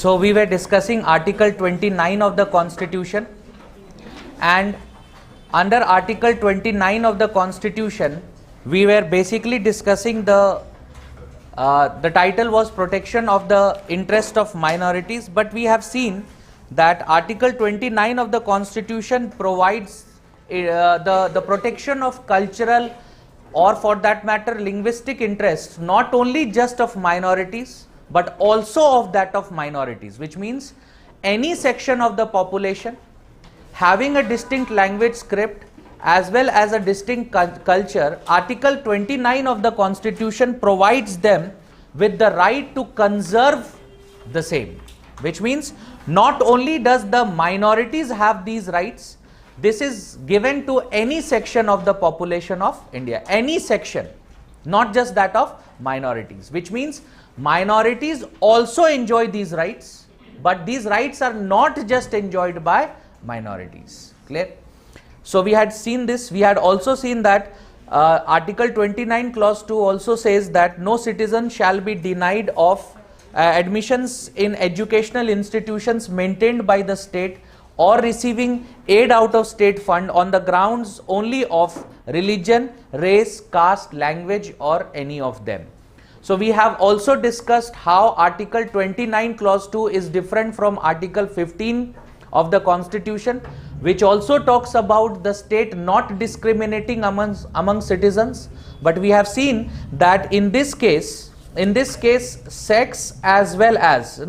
So we were discussing Article 29 of the Constitution, and under Article 29 of the Constitution, we were basically discussing the title was Protection of the Interest of Minorities, but we have seen that Article 29 of the Constitution provides the protection of cultural, or for that matter linguistic interests, not only just of minorities but also of that of minorities, which means any section of the population having a distinct language script as well as a distinct culture. Article 29 of the Constitution provides them with the right to conserve the same, which means not only does the minorities have these rights, this is given to any section of the population of India, any section, not just that of minorities, which means minorities also enjoy these rights, but these rights are not just enjoyed by minorities. Clear? So we had seen this. We had also seen that Article 29 clause 2 also says that no citizen shall be denied of admissions in educational institutions maintained by the state or receiving aid out of state fund on the grounds only of religion, race, caste, language, or any of them. So we have also discussed how Article 29 clause 2 is different from Article 15 of the Constitution, which also talks about the state not discriminating among citizens. But we have seen that in this case, sex as well as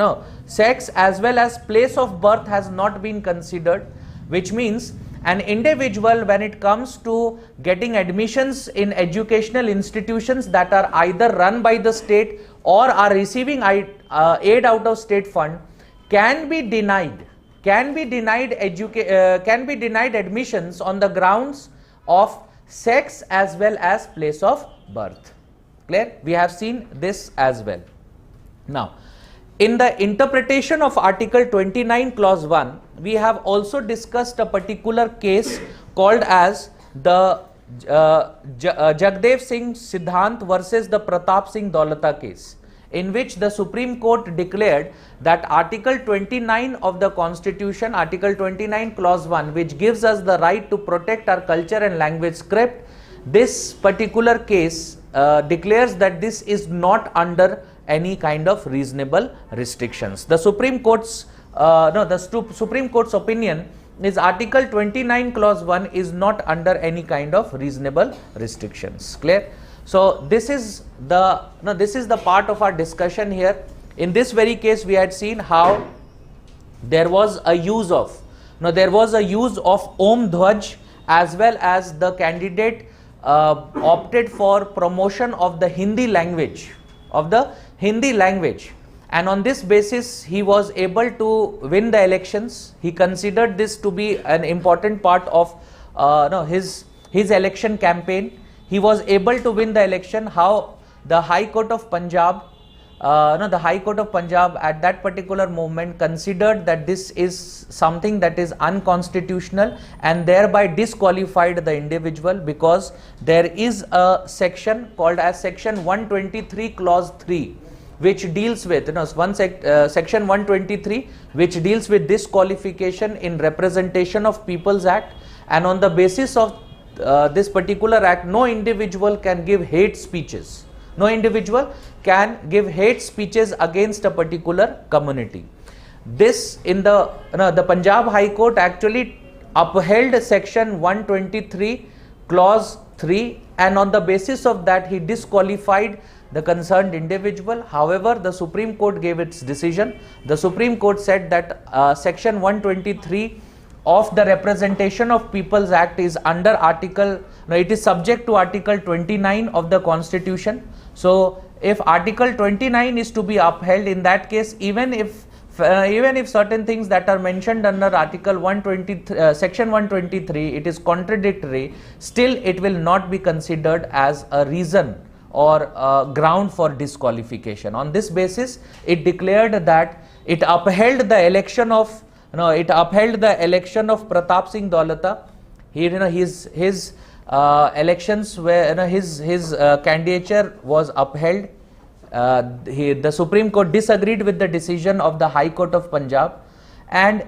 place of birth has not been considered, which means an individual, when it comes to getting admissions in educational institutions that are either run by the state or are receiving aid out of state fund, can be denied admissions on the grounds of sex as well as place of birth. Clear? We have seen this as well. Now, in the interpretation of Article 29 clause 1, we have also discussed a particular case called as the Jagdev Singh Siddhant versus the Pratap Singh Daulata case, in which the Supreme Court declared that Article 29 of the Constitution, Article 29 clause 1, which gives us the right to protect our culture and language script, this particular case declares that this is not under any kind of reasonable restrictions. The Supreme Court's Supreme Court's opinion is Article 29 clause 1 is not under any kind of reasonable restrictions. Clear? So this is the part of our discussion here. In this very case, we had seen how there was a use of Om Dhwaj, as well as the candidate opted for promotion of the Hindi language, and on this basis he was able to win the elections. He considered this to be an important part of his election campaign. He was able to win the election. How the High Court of Punjab, at that particular moment considered that this is something that is unconstitutional and thereby disqualified the individual, because there is a section called as Section 123 clause 3, which deals with Section 123, which deals with disqualification in Representation of People's Act, and on the basis of this particular act, no individual can give hate speeches. No individual can give hate speeches against a particular community. This in the Punjab High Court actually upheld Section 123 clause 3, and on the basis of that he disqualified the concerned individual. However, the Supreme Court gave its decision. The Supreme Court said that Section 123 of the Representation of People's Act is under it is subject to Article 29 of the Constitution. So if Article 29 is to be upheld, in that case, even if certain things that are mentioned under Article 123, Section 123, it is contradictory, still it will not be considered as a reason or ground for disqualification. On this basis, it declared that it upheld the election of Pratap Singh Daulata. His elections were his candidature was upheld the Supreme Court disagreed with the decision of the High Court of Punjab and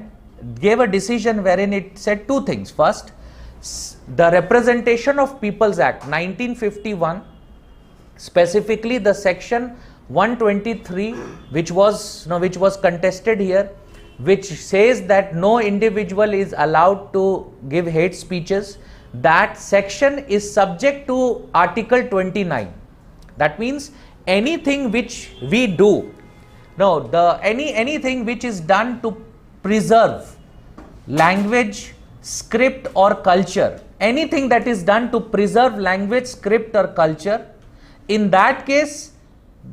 gave a decision wherein it said two things. First, the Representation of People's Act 1951, specifically the section 123, which was contested here, which says that no individual is allowed to give hate speeches. That section is subject to Article 29. That means anything which we do, anything which is done to preserve language, script or culture, anything that is done to preserve language, script or culture, in that case,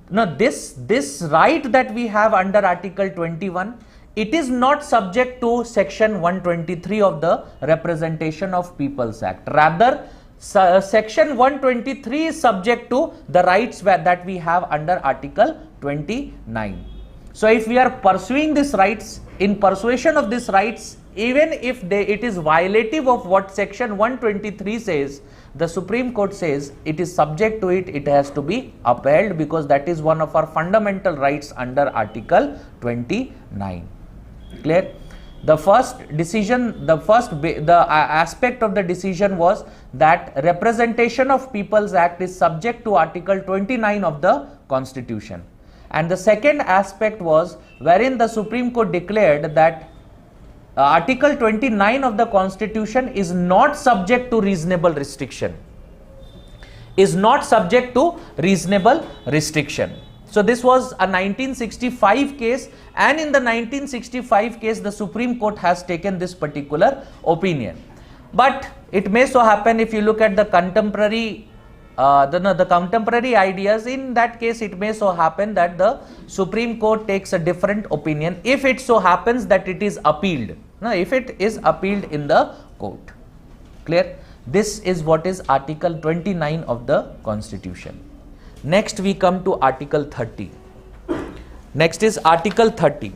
this right that we have under Article 21, it is not subject to section 123 of the Representation of People's Act. Rather, section 123 is subject to the rights that we have under Article 29. So if we are pursuing these rights, in persuasion of these rights, even if it is violative of what section 123 says, the Supreme Court says it is subject to it, it has to be upheld, because that is one of our fundamental rights under Article 29. Clear? The first decision, the aspect of the decision was that Representation of People's Act is subject to Article 29 of the Constitution. And the second aspect was wherein the Supreme Court declared that Article 29 of the Constitution is not subject to reasonable restriction. Is not subject to reasonable restriction. So this was a 1965 case, and in the 1965 case the Supreme Court has taken this particular opinion. But it may so happen, if you look at the contemporary the contemporary ideas, in that case it may so happen that the Supreme Court takes a different opinion if it so happens that it is appealed. Now, if it is appealed in the court. Clear? This is what is Article 29 of the Constitution. Next we come to Article 30. Next is Article 30.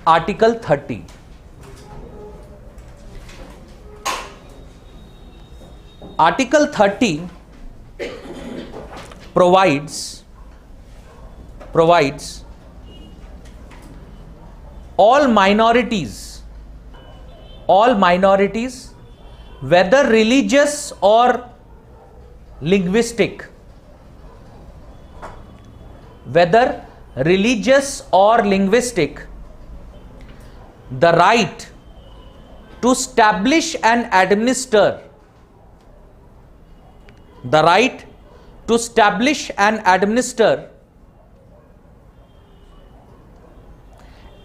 Article 30. Article 30 provides all minorities, whether religious or linguistic, the right to establish and administer,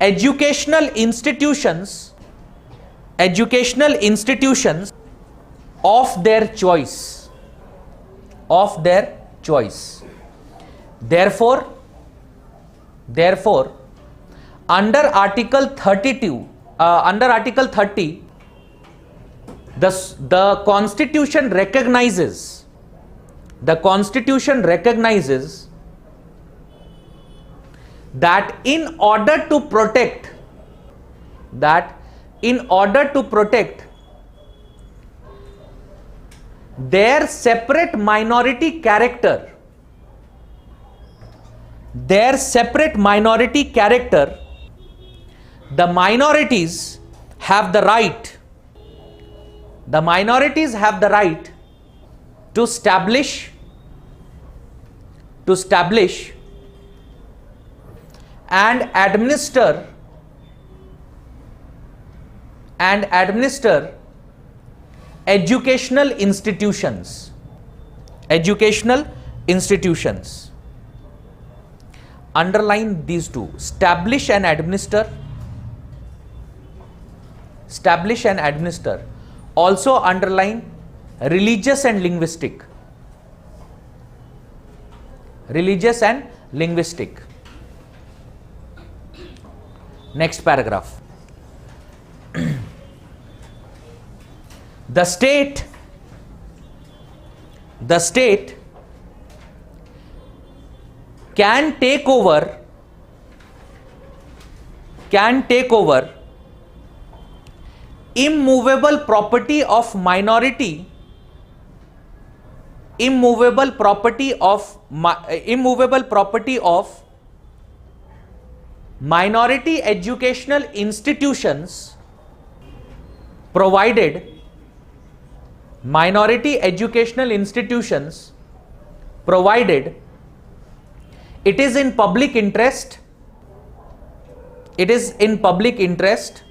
educational institutions of their choice. Therefore, under Article 30, the Constitution recognizes that in order to protect their separate minority character, the minorities have the right to establish and administer educational institutions. Underline these two: establish and administer. Also underline religious and linguistic. Next paragraph. The state can take over immovable property of minority, immovable property of minority educational institutions, provided minority educational institutions, provided it is in public interest, it is in public interest,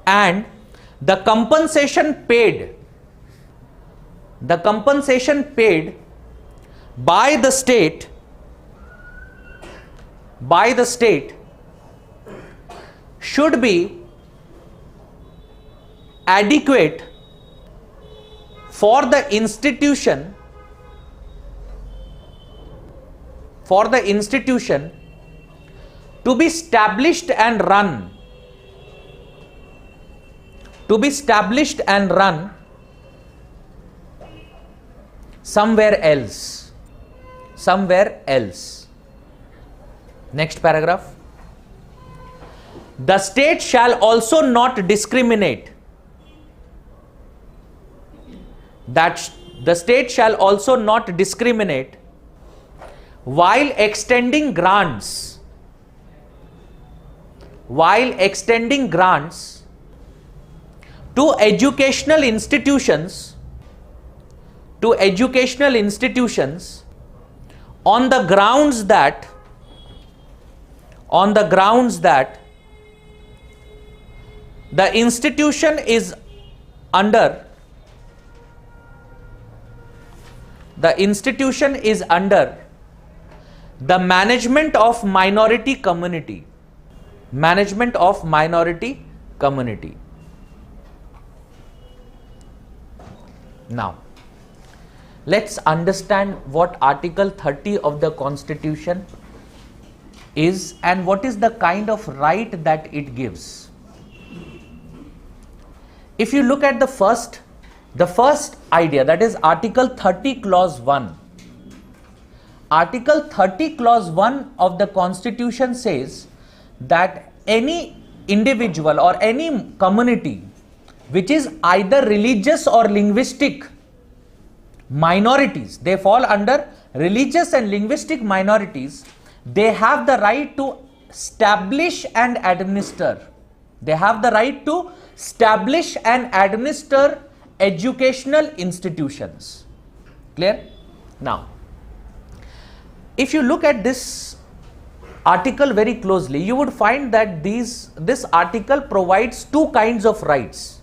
and the compensation paid by the state should be adequate for the institution to be established and run somewhere else. Next paragraph. The state shall also not discriminate. The state shall also not discriminate while extending grants to educational institutions on the grounds that the institution is under the management of minority community. Now, let's understand what Article 30 of the Constitution is and what is the kind of right that it gives. If you look at the first idea, that is Article 30 Clause 1. Article 30 Clause 1 of the Constitution says that any individual or any community which is either religious or linguistic minorities, they fall under religious and linguistic minorities, they have the right to establish and administer. Educational institutions. Clear? Now, if you look at this article very closely, you would find that this article provides two kinds of rights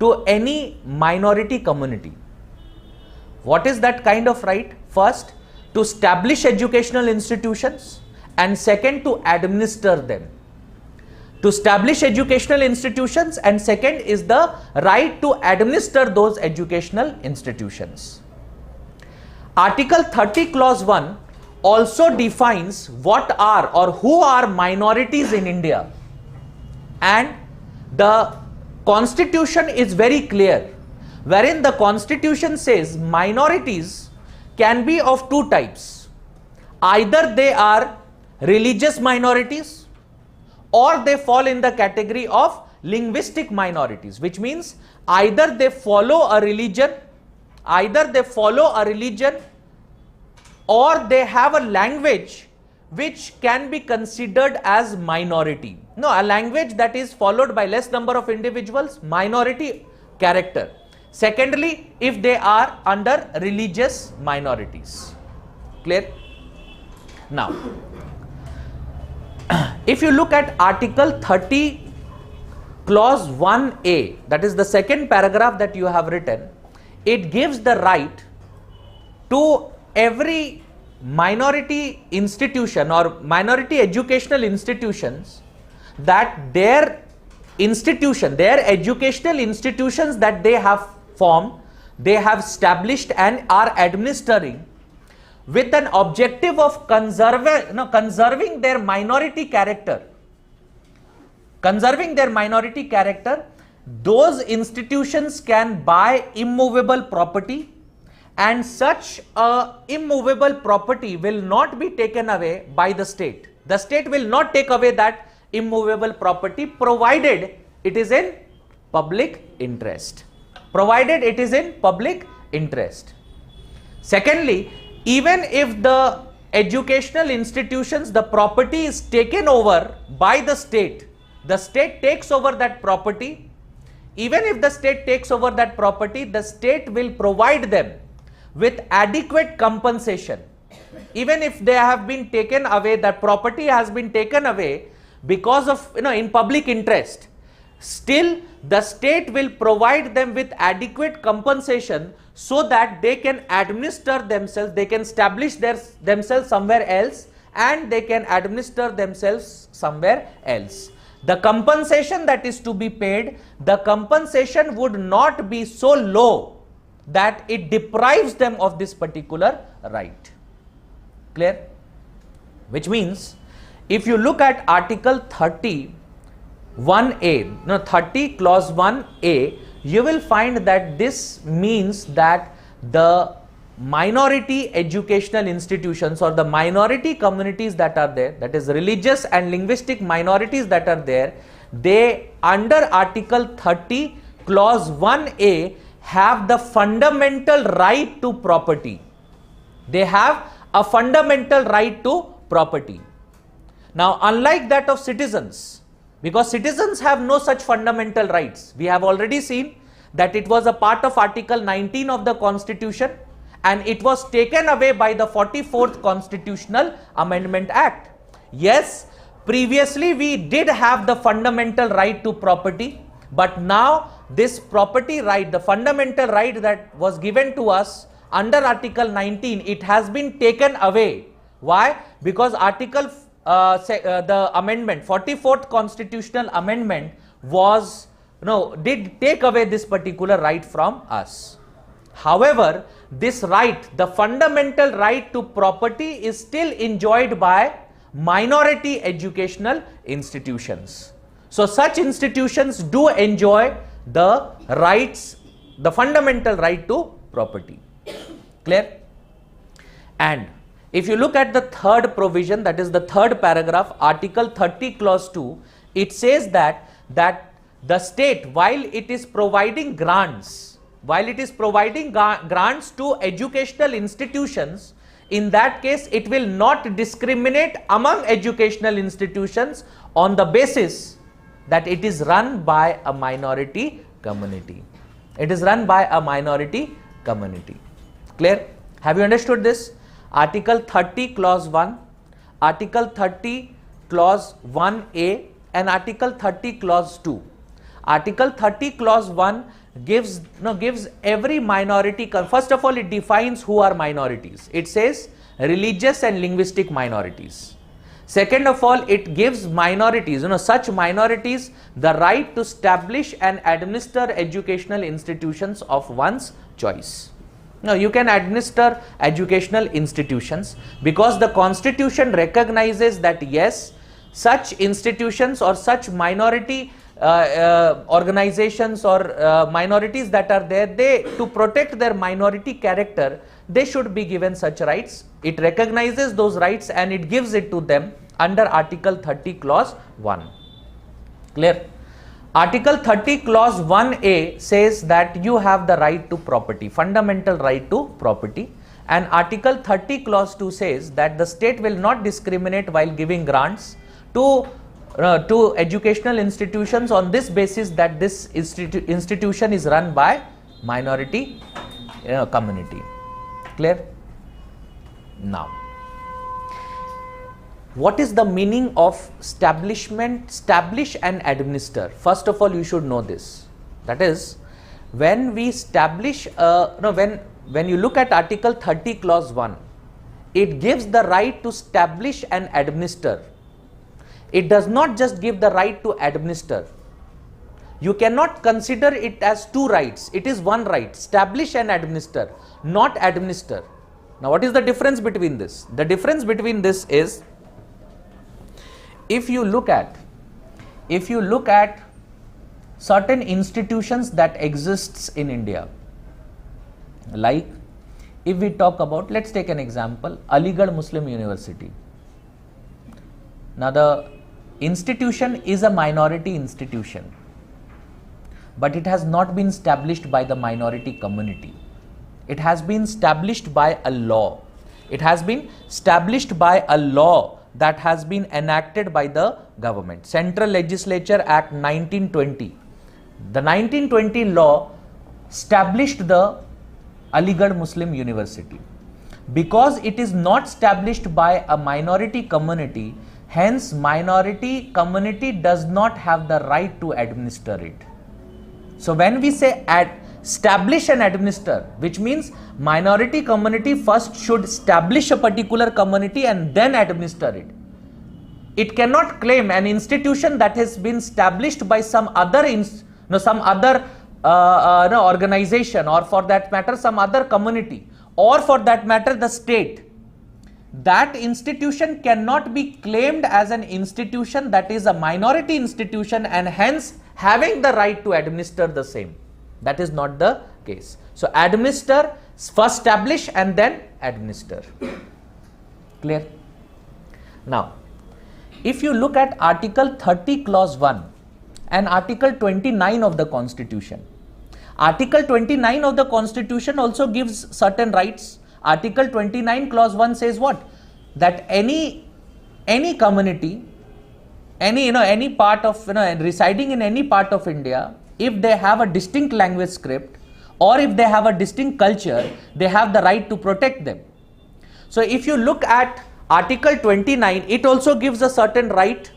to any minority community. What is that kind of right? First, to establish educational institutions, and second, to administer them. To establish educational institutions, and second is the right to administer those educational institutions. Article 30 Clause 1 also defines what are or who are minorities in India, and the Constitution is very clear, wherein the Constitution says minorities can be of two types. Either they are religious minorities or they fall in the category of linguistic minorities, which means either they follow a religion or they have a language which can be considered as minority. No, a language that is followed by less number of individuals, minority character. Secondly, if they are under religious minorities. Clear? Now, if you look at Article 30 Clause 1A, that is the second paragraph that you have written, it gives the right to every minority institution or minority educational institutions that their educational institutions that they have formed, they have established and are administering with an objective of conserving their minority character. Those institutions can buy immovable property, and such immovable property will not be taken away by the state. The state will not take away that immovable property provided it is in public interest, provided it is in public interest. Secondly, even if the educational institutions, the property is taken over by the state takes over that property. Even if the state takes over that property, the state will provide them with adequate compensation. Even if they have been taken away, that property has been taken away because of, in public interest, still the state will provide them with adequate compensation so that they can administer themselves, they can establish themselves somewhere else, and they can administer themselves somewhere else. The compensation that is to be paid, the compensation would not be so low that it deprives them of this particular right. Clear? Which means, if you look at Article 30, 30 clause 1A, you will find that this means that the minority educational institutions or the minority communities that are there, that is religious and linguistic minorities that are there, they under Article 30 clause 1A have the fundamental right to property. They have a fundamental right to property. Now, unlike that of citizens, because citizens have no such fundamental rights, we have already seen that it was a part of Article 19 of the Constitution, and it was taken away by the 44th Constitutional Amendment Act. Yes, previously we did have the fundamental right to property, but now this property right, the fundamental right that was given to us under Article 19, it has been taken away. Why? Because the amendment, 44th Constitutional Amendment did take away this particular right from us. However, this right, the fundamental right to property, is still enjoyed by minority educational institutions. So, such institutions do enjoy the rights, the fundamental right to property. Clear? And if you look at the third provision, that is the third paragraph, Article 30 clause 2, it says that the state, while it is providing grants, to educational institutions, in that case it will not discriminate among educational institutions on the basis that it is run by a minority community. It is run by a minority community. Clear? Have you understood this? Article 30 clause 1, Article 30 clause 1A and Article 30 clause 2. Article 30 clause 1 gives every minority, first of all it defines who are minorities. It says religious and linguistic minorities. Second of all, it gives minorities, such minorities, the right to establish and administer educational institutions of one's choice. Now, you can administer educational institutions because the Constitution recognizes that yes, such institutions or such minority organizations or minorities that are there, to protect their minority character, they should be given such rights. It recognizes those rights and it gives it to them under Article 30 clause 1. Clear? Article 30 clause 1A says that you have the right to property, fundamental right to property, and Article 30 clause 2 says that the state will not discriminate while giving grants to educational institutions on this basis that this institution is run by minority community. Clear? Now, what is the meaning of establish and administer? First of all, you should know this. That is, when we establish, when you look at Article 30 clause 1, it gives the right to establish and administer. It does not just give the right to administer. You cannot consider it as two rights. It is one right, establish and administer, not administer. Now, what is the difference between this? The difference between this is, if you look at certain institutions that exists in India, like if we talk about, let's take an example, Aligarh Muslim University. Now, the institution is a minority institution. but it has not been established by the minority community. It has been established by a law. It has been established by a law that has been enacted by the government. Central Legislature Act 1920. The 1920 law established the Aligarh Muslim University. Because it is not established by a minority community, hence minority community does not have the right to administer it. So when we say establish and administer, which means minority community first should establish a particular community and then administer it. It cannot claim an institution that has been established by some other organization, or for that matter some other community, or for that matter the state. That institution cannot be claimed as an institution that is a minority institution and hence having the right to administer the same. That is not the case. So administer, first establish and then administer. Clear? Now, if you look at Article 30 Clause 1 and Article 29 of the Constitution, Article 29 of the Constitution also gives certain rights. Article 29 Clause 1 says what? That any community, any part of, residing in any part of India, if they have a distinct language script or if they have a distinct culture, they have the right to protect them. So if you look at Article 29, it also gives a certain right,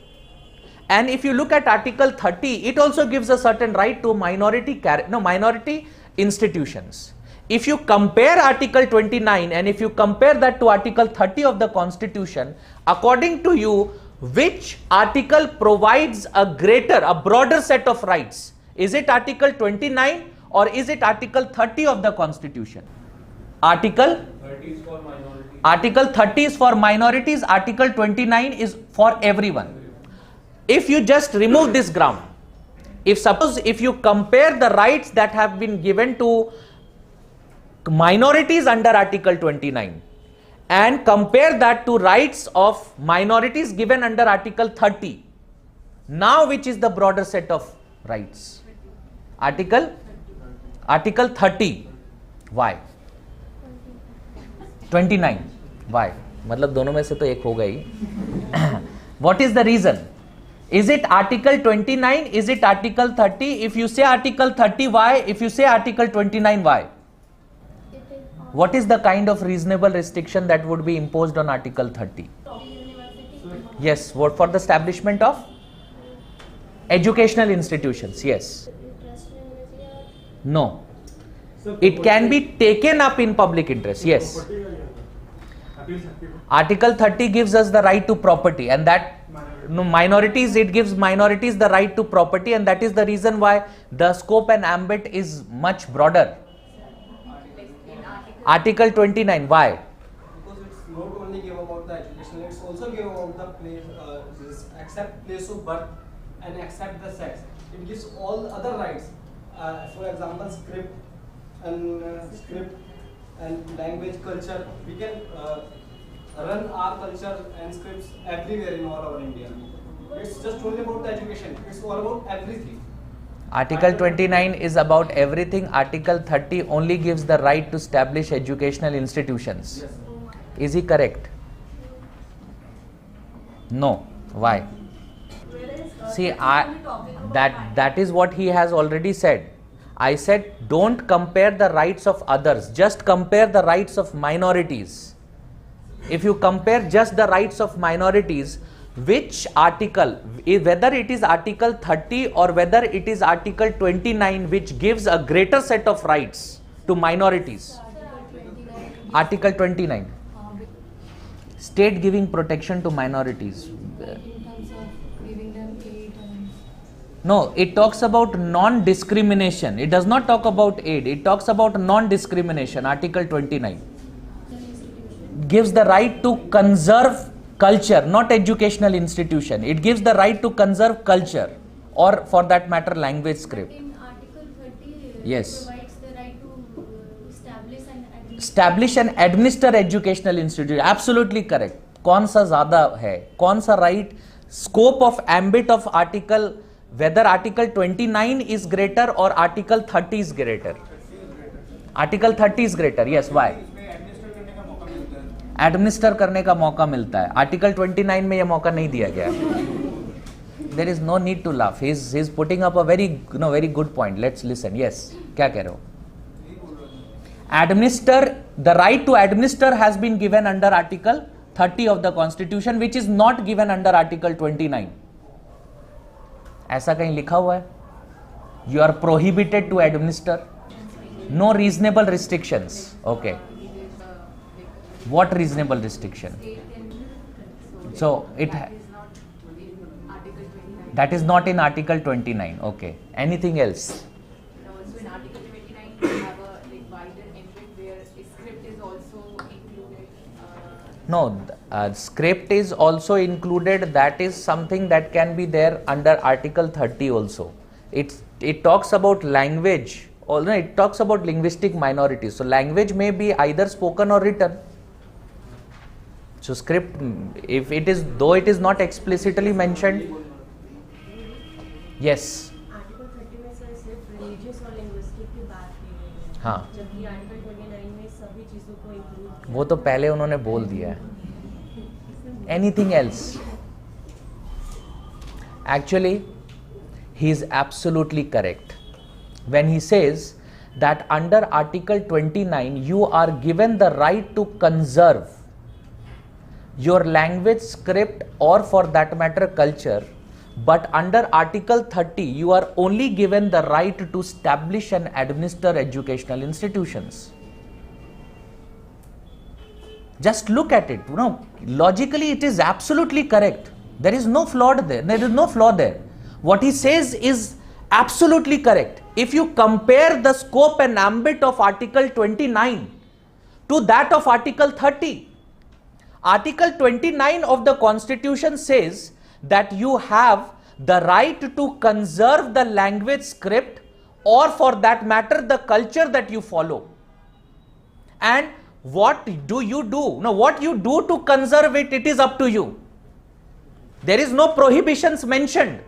and if you look at Article 30, it also gives a certain right to minority institutions. If you compare Article 29 and if you compare that to Article 30 of the Constitution, according to you, which article provides a broader set of rights? Is it Article 29 or is it Article 30 of the Constitution? Article 30 is for minorities. Article 30 is for minorities. Article 29 is for everyone. If you just remove this ground, if you compare the rights that have been given to minorities under Article 29 and compare that to rights of minorities given under Article 30, now which is the broader set of rights? Article 30. Why? 29. Why? मतलब दोनों में से तो एक होगा ही. What is the reason? Is it Article 29? Is it Article 30? If you say Article 30, why? If you say Article 29, why? What is the kind of reasonable restriction that would be imposed on Article 30? Yes, what for the establishment of educational institutions? Yes. No. It can be taken up in public interest. Yes. Article 30 gives us the right to property, and that minorities, it gives minorities the right to property, and that is the reason why the scope and ambit is much broader. Article 29, why? Because it's not only give about the education, it's also give about the place, accept place of birth and accept the sex. It gives all other rights. For example, script and language, culture. We can run our culture and scripts everywhere in all over India. It's just only about the education. It's all about everything. Article 29 is about everything. Article 30 only gives the right to establish educational institutions. Yes. Is he correct? No. Why? See, that is what he has already said. I said don't compare the rights of others, just compare the rights of minorities. If you compare just the rights of minorities, which article, whether it is Article 30 or whether it is Article 29, which gives a greater set of rights to minorities? Article 29. State giving protection to minorities. No, it talks about non-discrimination. It does not talk about aid. It talks about non-discrimination. Article 29 gives the right to conserve culture, not educational institution. It gives the right to conserve culture, or for that matter language script. In Article 30, yes, provides the right to establish and administer educational institution. Absolutely correct. कौन सा ज़्यादा है? कौन सा right? Scope of ambit of Article whether Article 29 is greater or Article 30 is greater. Article 30 is greater. Yes, why? Administer करने का मौका मिलता है. आर्टिकल 29 में यह मौका नहीं दिया गया. There is no need to laugh. He's putting up a very good point. Let's listen. Yes, क्या कह रहे हो? Administer, the right to administer has been given under Article 30 of the Constitution, which is not given under Article 29. ऐसा कहीं लिखा हुआ है? You are prohibited to administer. No reasonable restrictions. Okay. What reasonable restriction? So that is not in Article 29. Okay. Anything else? Also in Article 29 we have a wider ambit where script is also included. No, script is also included. That is something that can be there under Article 30 also. It talks about language. Although it talks about linguistic minorities. So language may be either spoken or written. So script, if it is, though it is not explicitly mentioned. Yes. Article 30 में sir सिर्फ religious और linguistic की बात की गई है. हाँ. जबकि आर्टिकल 29 में सभी चीजों को इंक्लूड. वो तो पहले उन्होंने बोल दिया है. Anything else? Actually, he is absolutely correct when he says that under Article 29 you are given the right to conserve your language, script, or for that matter culture, but under Article 30 you are only given the right to establish and administer educational institutions. Just look at it. Logically it is absolutely correct. There is no flaw there. There is no flaw there. What he says is absolutely correct. If you compare the scope and ambit of Article 29 to that of Article 30, Article 29 of the Constitution says that you have the right to conserve the language, script, or for that matter the culture that you follow. And what do you do? Now, what you do to conserve it, it is up to you. There is no prohibitions mentioned.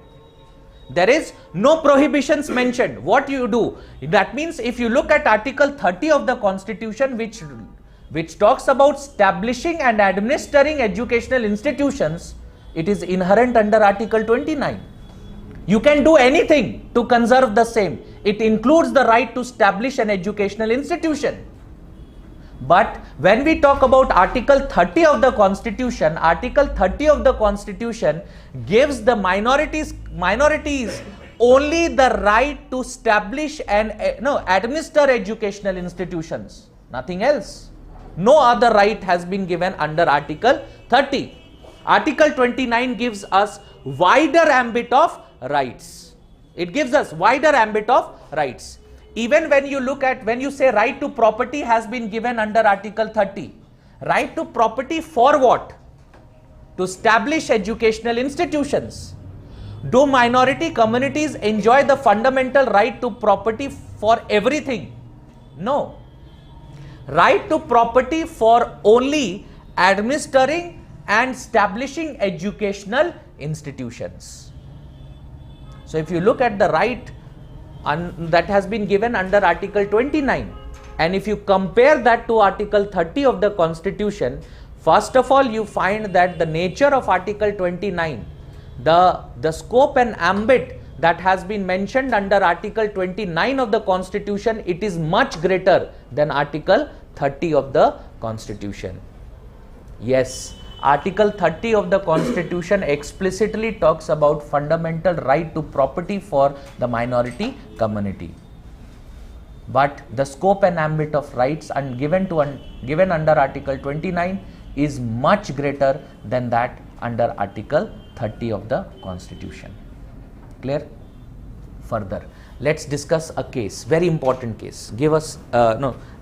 There is no prohibitions mentioned. What you do? That means if you look at Article 30 of the Constitution, which talks about establishing and administering educational institutions, it is inherent under Article 29. You can do anything to conserve the same. It includes the right to establish an educational institution. But when we talk about Article 30 of the Constitution, Article 30 of the Constitution gives the minorities only the right to establish and administer educational institutions. Nothing else. No other right has been given under Article 30. Article 29 gives us wider ambit of rights. It gives us wider ambit of rights. Even when you look at, when you say right to property has been given under Article 30. Right to property for what? To establish educational institutions. Do minority communities enjoy the fundamental right to property for everything? No. Right to property for only administering and establishing educational institutions. So if you look at the right that has been given under Article 29 and if you compare that to Article 30 of the Constitution, first of all you find that the nature of Article 29, the scope and ambit that has been mentioned under Article 29 of the Constitution, it is much greater than Article 30 of the Constitution. Yes, Article 30 of the Constitution explicitly talks about fundamental right to property for the minority community. But the scope and ambit of rights given under Article 29 is much greater than that under Article 30 of the Constitution. Clear? Further, let's discuss a case, very important case. Give us,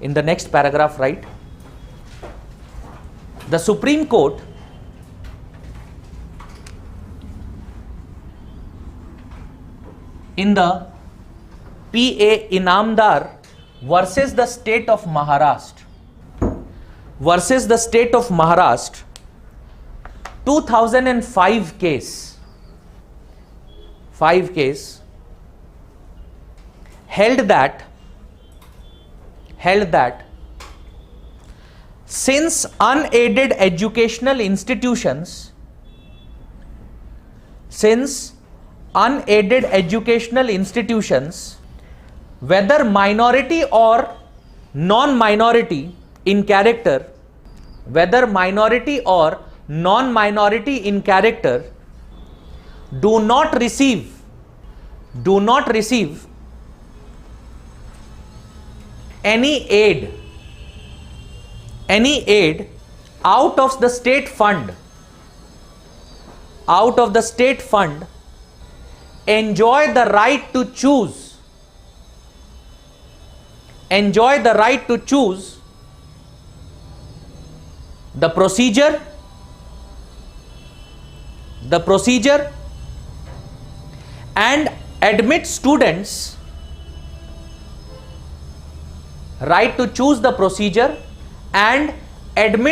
in the next paragraph, right? The Supreme Court in the P.A. Inamdar versus the state of Maharashtra, 2005 case, 5 case held that since unaided educational institutions whether minority or non-minority in character do not receive any aid out of the state fund enjoy the right to choose the procedure and admit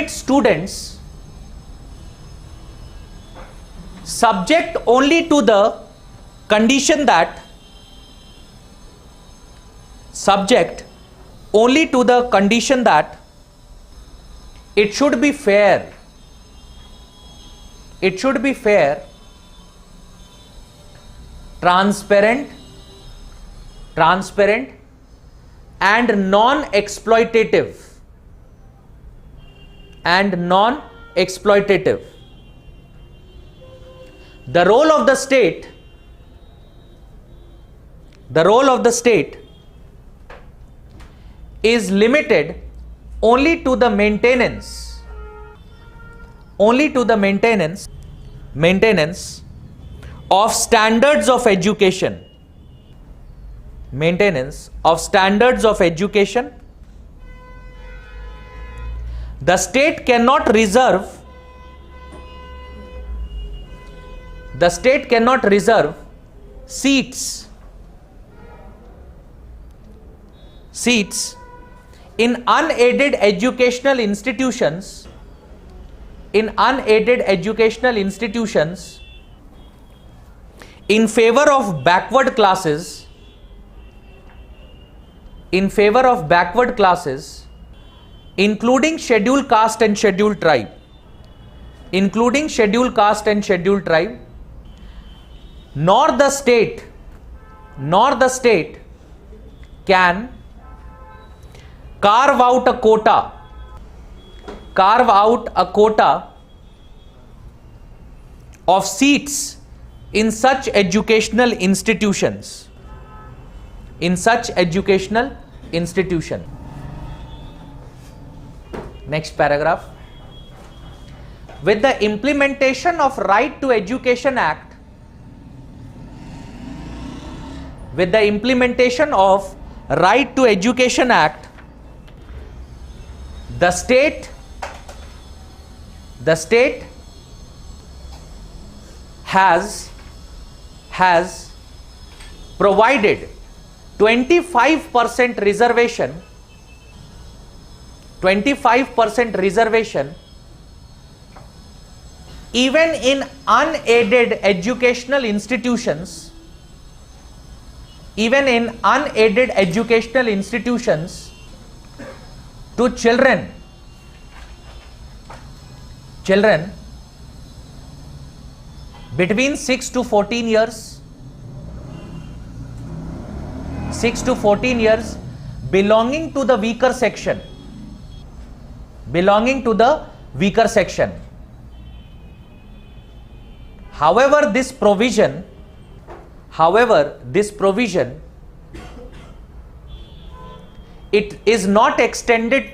students subject only to the condition that it should be fair, transparent and non-exploitative. The role of the state is limited only to the maintenance of standards of education. The state cannot reserve seats in unaided educational institutions in favor of backward classes including scheduled caste and scheduled tribe, nor the state can carve out a quota of seats in such educational institutions. Next paragraph. With the implementation of Right to Education Act, the state has provided 25% reservation even in unaided educational institutions to children between 6 to 14 years belonging to the weaker section. However, this provision it is not extended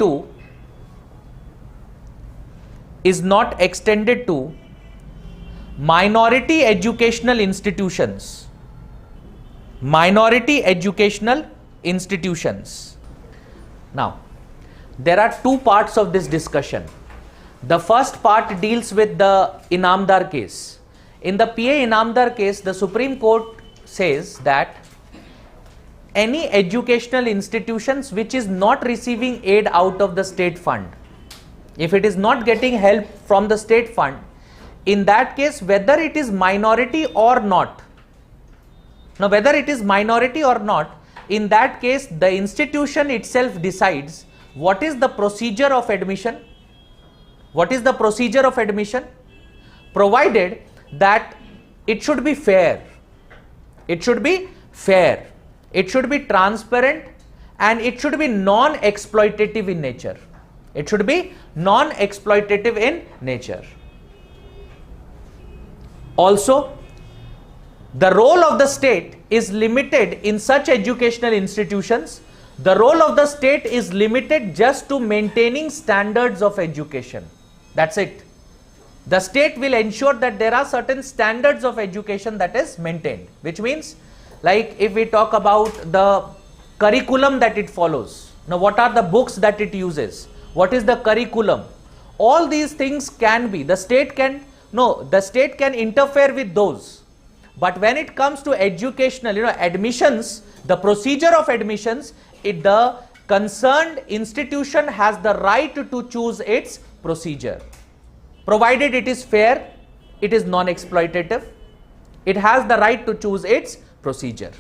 to minority educational institutions. Now, there are two parts of this discussion. The first part deals with the Inamdar case. In the PA Inamdar case, the Supreme Court says that any educational institutions which is not receiving aid out of the state fund, if it is not getting help from the state fund, in that case, whether it is minority or not, Now whether it is minority or not, in that case the institution itself decides what is the procedure of admission. What is the procedure of admission? Provided that it should be fair. It should be fair. It should be transparent, and it should be non-exploitative in nature. It should be non-exploitative in nature. Also, the role of the state is limited in such educational institutions. The role of the state is limited just to maintaining standards of education. That's it. The state will ensure that there are certain standards of education that is maintained, which means, like if we talk about the curriculum that it follows. Now, what are the books that it uses? What is the curriculum? All these things can be, the state can interfere with those. But when it comes to educational, admissions, the procedure of admissions, the concerned institution has the right to choose its procedure. Provided it is fair, it is non-exploitative, it has the right to choose its procedure.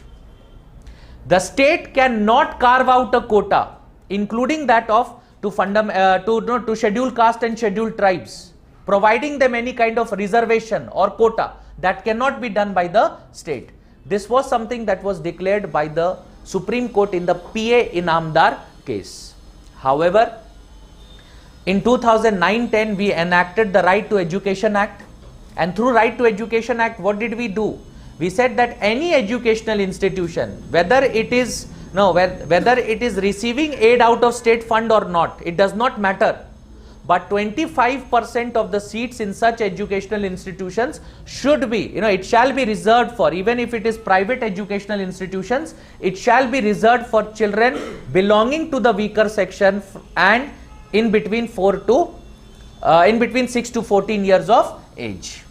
The state cannot carve out a quota, including that of to scheduled caste and scheduled tribes, providing them any kind of reservation or quota. That cannot be done by the state. This was something that was declared by the Supreme Court in the PA Inamdar case. However, in 2009-10 we enacted the Right to Education Act, and through Right to Education Act, what did we do? We said that any educational institution, whether it is receiving aid out of state fund or not, it does not matter. But 25% of the seats in such educational institutions should be, it shall be reserved for, even if it is private educational institutions, it shall be reserved for children belonging to the weaker section and in between 6 to 14 years of age.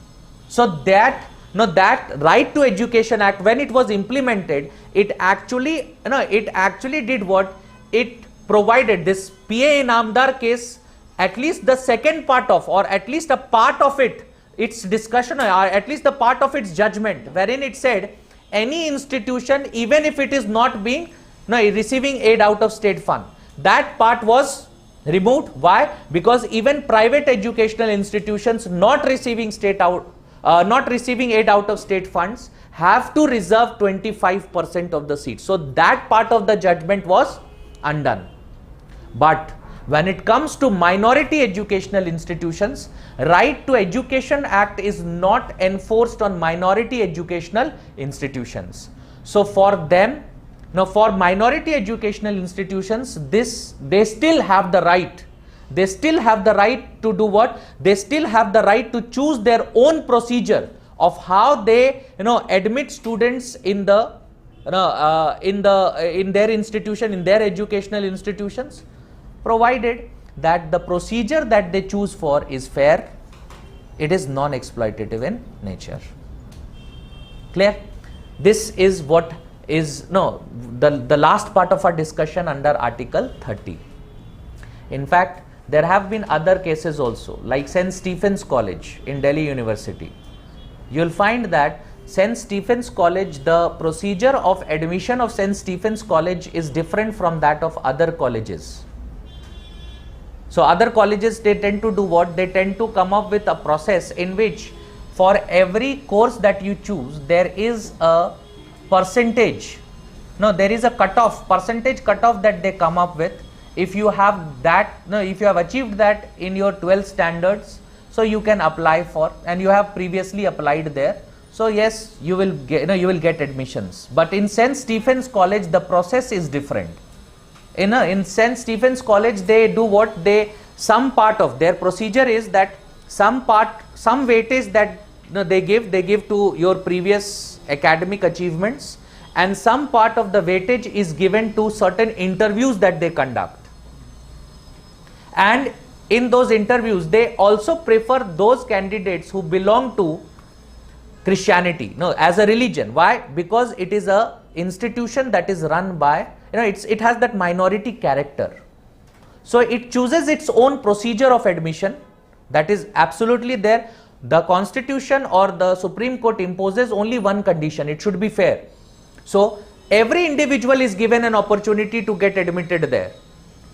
So that Right to Education Act, when it was implemented, it actually did what? It provided this PA Inamdar case, at least the second part of, or at least a part of it, its discussion, or at least the part of its judgment, wherein it said any institution, even if it is not being receiving aid out of state fund, that part was removed. Why? Because even private educational institutions not receiving aid out of state funds have to reserve 25% of the seats. So that part of the judgment was undone. But when it comes to minority educational institutions, Right to Education Act is not enforced on minority educational institutions. So for them, for minority educational institutions, they still have the right. They still have the right to do what? They still have the right to choose their own procedure of how they admit students in their institution, in their educational institutions, provided that the procedure that they choose for is fair, it is non-exploitative in nature. Clear? This is what is the last part of our discussion under Article 30. In fact, there have been other cases also, like St. Stephen's College in Delhi University. You will find that St. Stephen's College, the procedure of admission of St. Stephen's College is different from that of other colleges. So other colleges, they tend to do what? They tend to come up with a process in which for every course that you choose, there is a percentage. There is a percentage cutoff that they come up with. If you have that, if you have achieved that in your 12th standards, so you can apply for, and you have previously applied there. So yes, you will get admissions. But in St. Stephen's College, the process is different. In St. Stephen's College, they do what? Some part of their procedure is that some weightage that they give to your previous academic achievements, and some part of the weightage is given to certain interviews that they conduct. And in those interviews, they also prefer those candidates who belong to Christianity, as a religion. Why? Because it is a institution that is run by, it has that minority character. So it chooses its own procedure of admission, that is absolutely there. The Constitution or the Supreme Court imposes only one condition: it should be fair. So every individual is given an opportunity to get admitted there.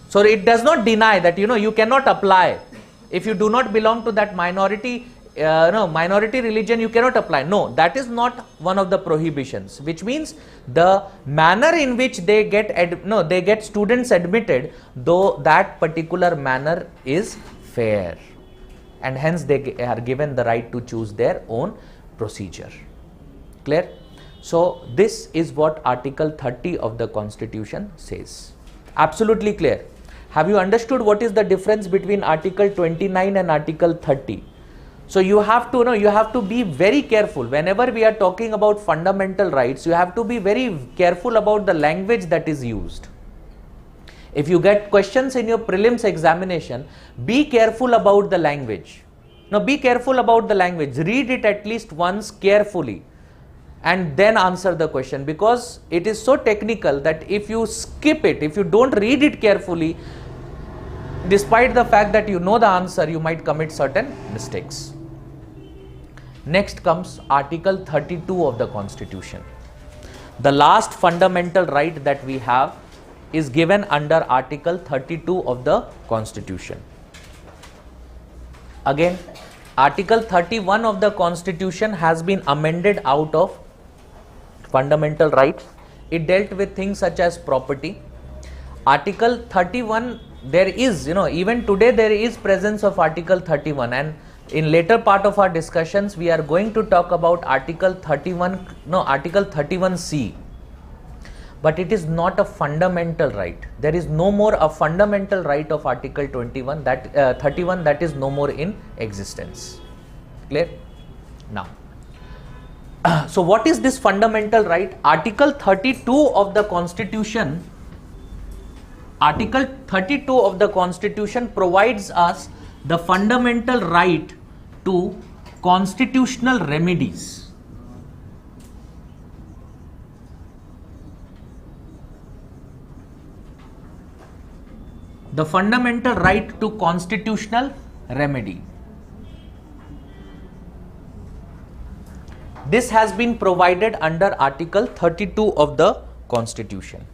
So it does not deny that you cannot apply if you do not belong to that minority minority religion, you cannot apply. No, that is not one of the prohibitions, which means the manner in which they get students admitted, though that particular manner is fair, and hence they are given the right to choose their own procedure. Clear? So this is what Article 30 of the Constitution says. Absolutely clear. Have you understood what is the difference between Article 29 and Article 30? So you have to know, you have to be very careful whenever we are talking about fundamental rights. You have to be very careful about the language that is used. If you get questions in your prelims examination, be careful about the language. Now be careful about the language. Read it at least once carefully and then answer the question, because it is so technical that if you skip it, if you don't read it carefully, despite the fact that you know the answer, you might commit certain mistakes. Next comes Article 32 of the Constitution. The last fundamental right that we have is given under Article 32 of the Constitution. Again, Article 31 of the Constitution has been amended out of fundamental rights. It dealt with things such as property. Article 31, there is, even today there is presence of Article 31, and in later part of our discussions we are going to talk about Article 31C. But it is not a fundamental right. There is no more a fundamental right of Article 31, 31 that is no more in existence. Clear? Now, so what is this fundamental right? Article 32 of the Constitution, Article 32 of the Constitution provides us the fundamental right to constitutional remedies. The fundamental right to constitutional remedy. This has been provided under Article 32 of the Constitution.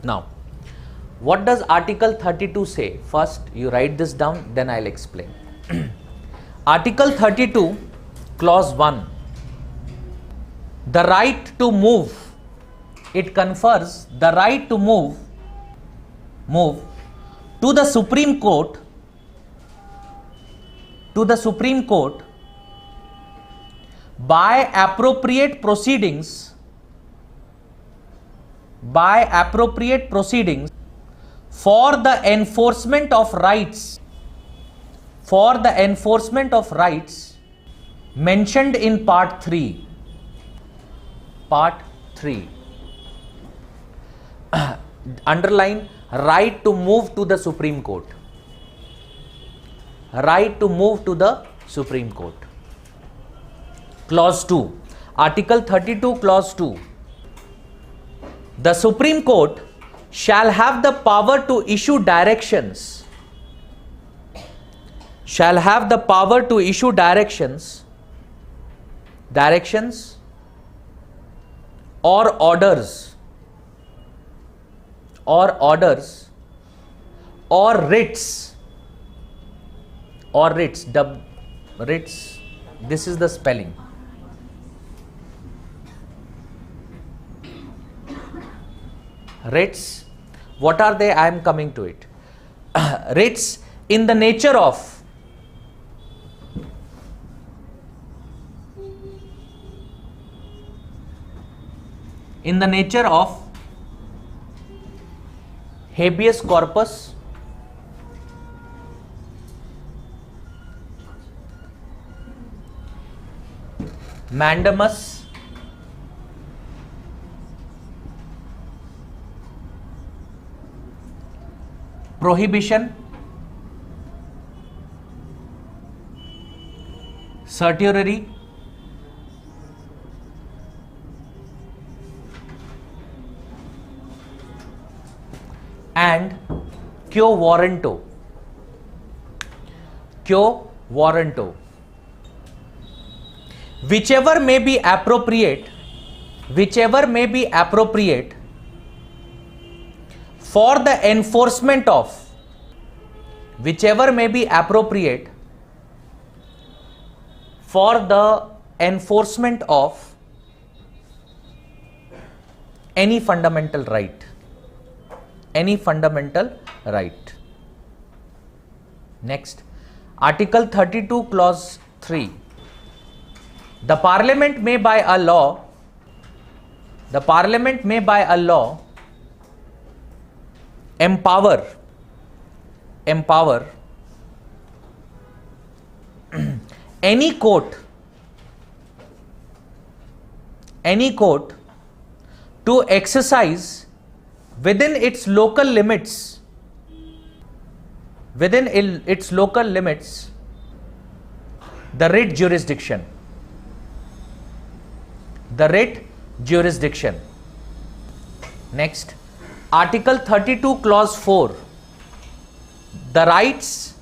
Now, what does Article 32 say? First, you write this down, then I'll explain. Article 32, Clause 1. The right to move. It confers the right to move to the Supreme Court, by appropriate proceedings for the enforcement of rights mentioned in Part 3. Underline right to move to the Supreme Court. Right to move to the Supreme Court. Clause 2. Article 32, Clause 2. The Supreme Court shall have the power to issue directions. Shall have the power to issue directions or orders or writs. Writs, this is the spelling. Writs, what are they? I am coming to it. Writs in the nature of habeas corpus, mandamus, prohibition, certiorari, and quo warranto. Whichever may be appropriate whichever may be appropriate for the enforcement of, whichever may be appropriate for the enforcement of any fundamental right, any fundamental right. Next, Article 32 Clause 3. The Parliament may by a law, the Parliament may by a law empower any court to exercise within its local limits, the writ jurisdiction. Next, Article 32 Clause 4. The rights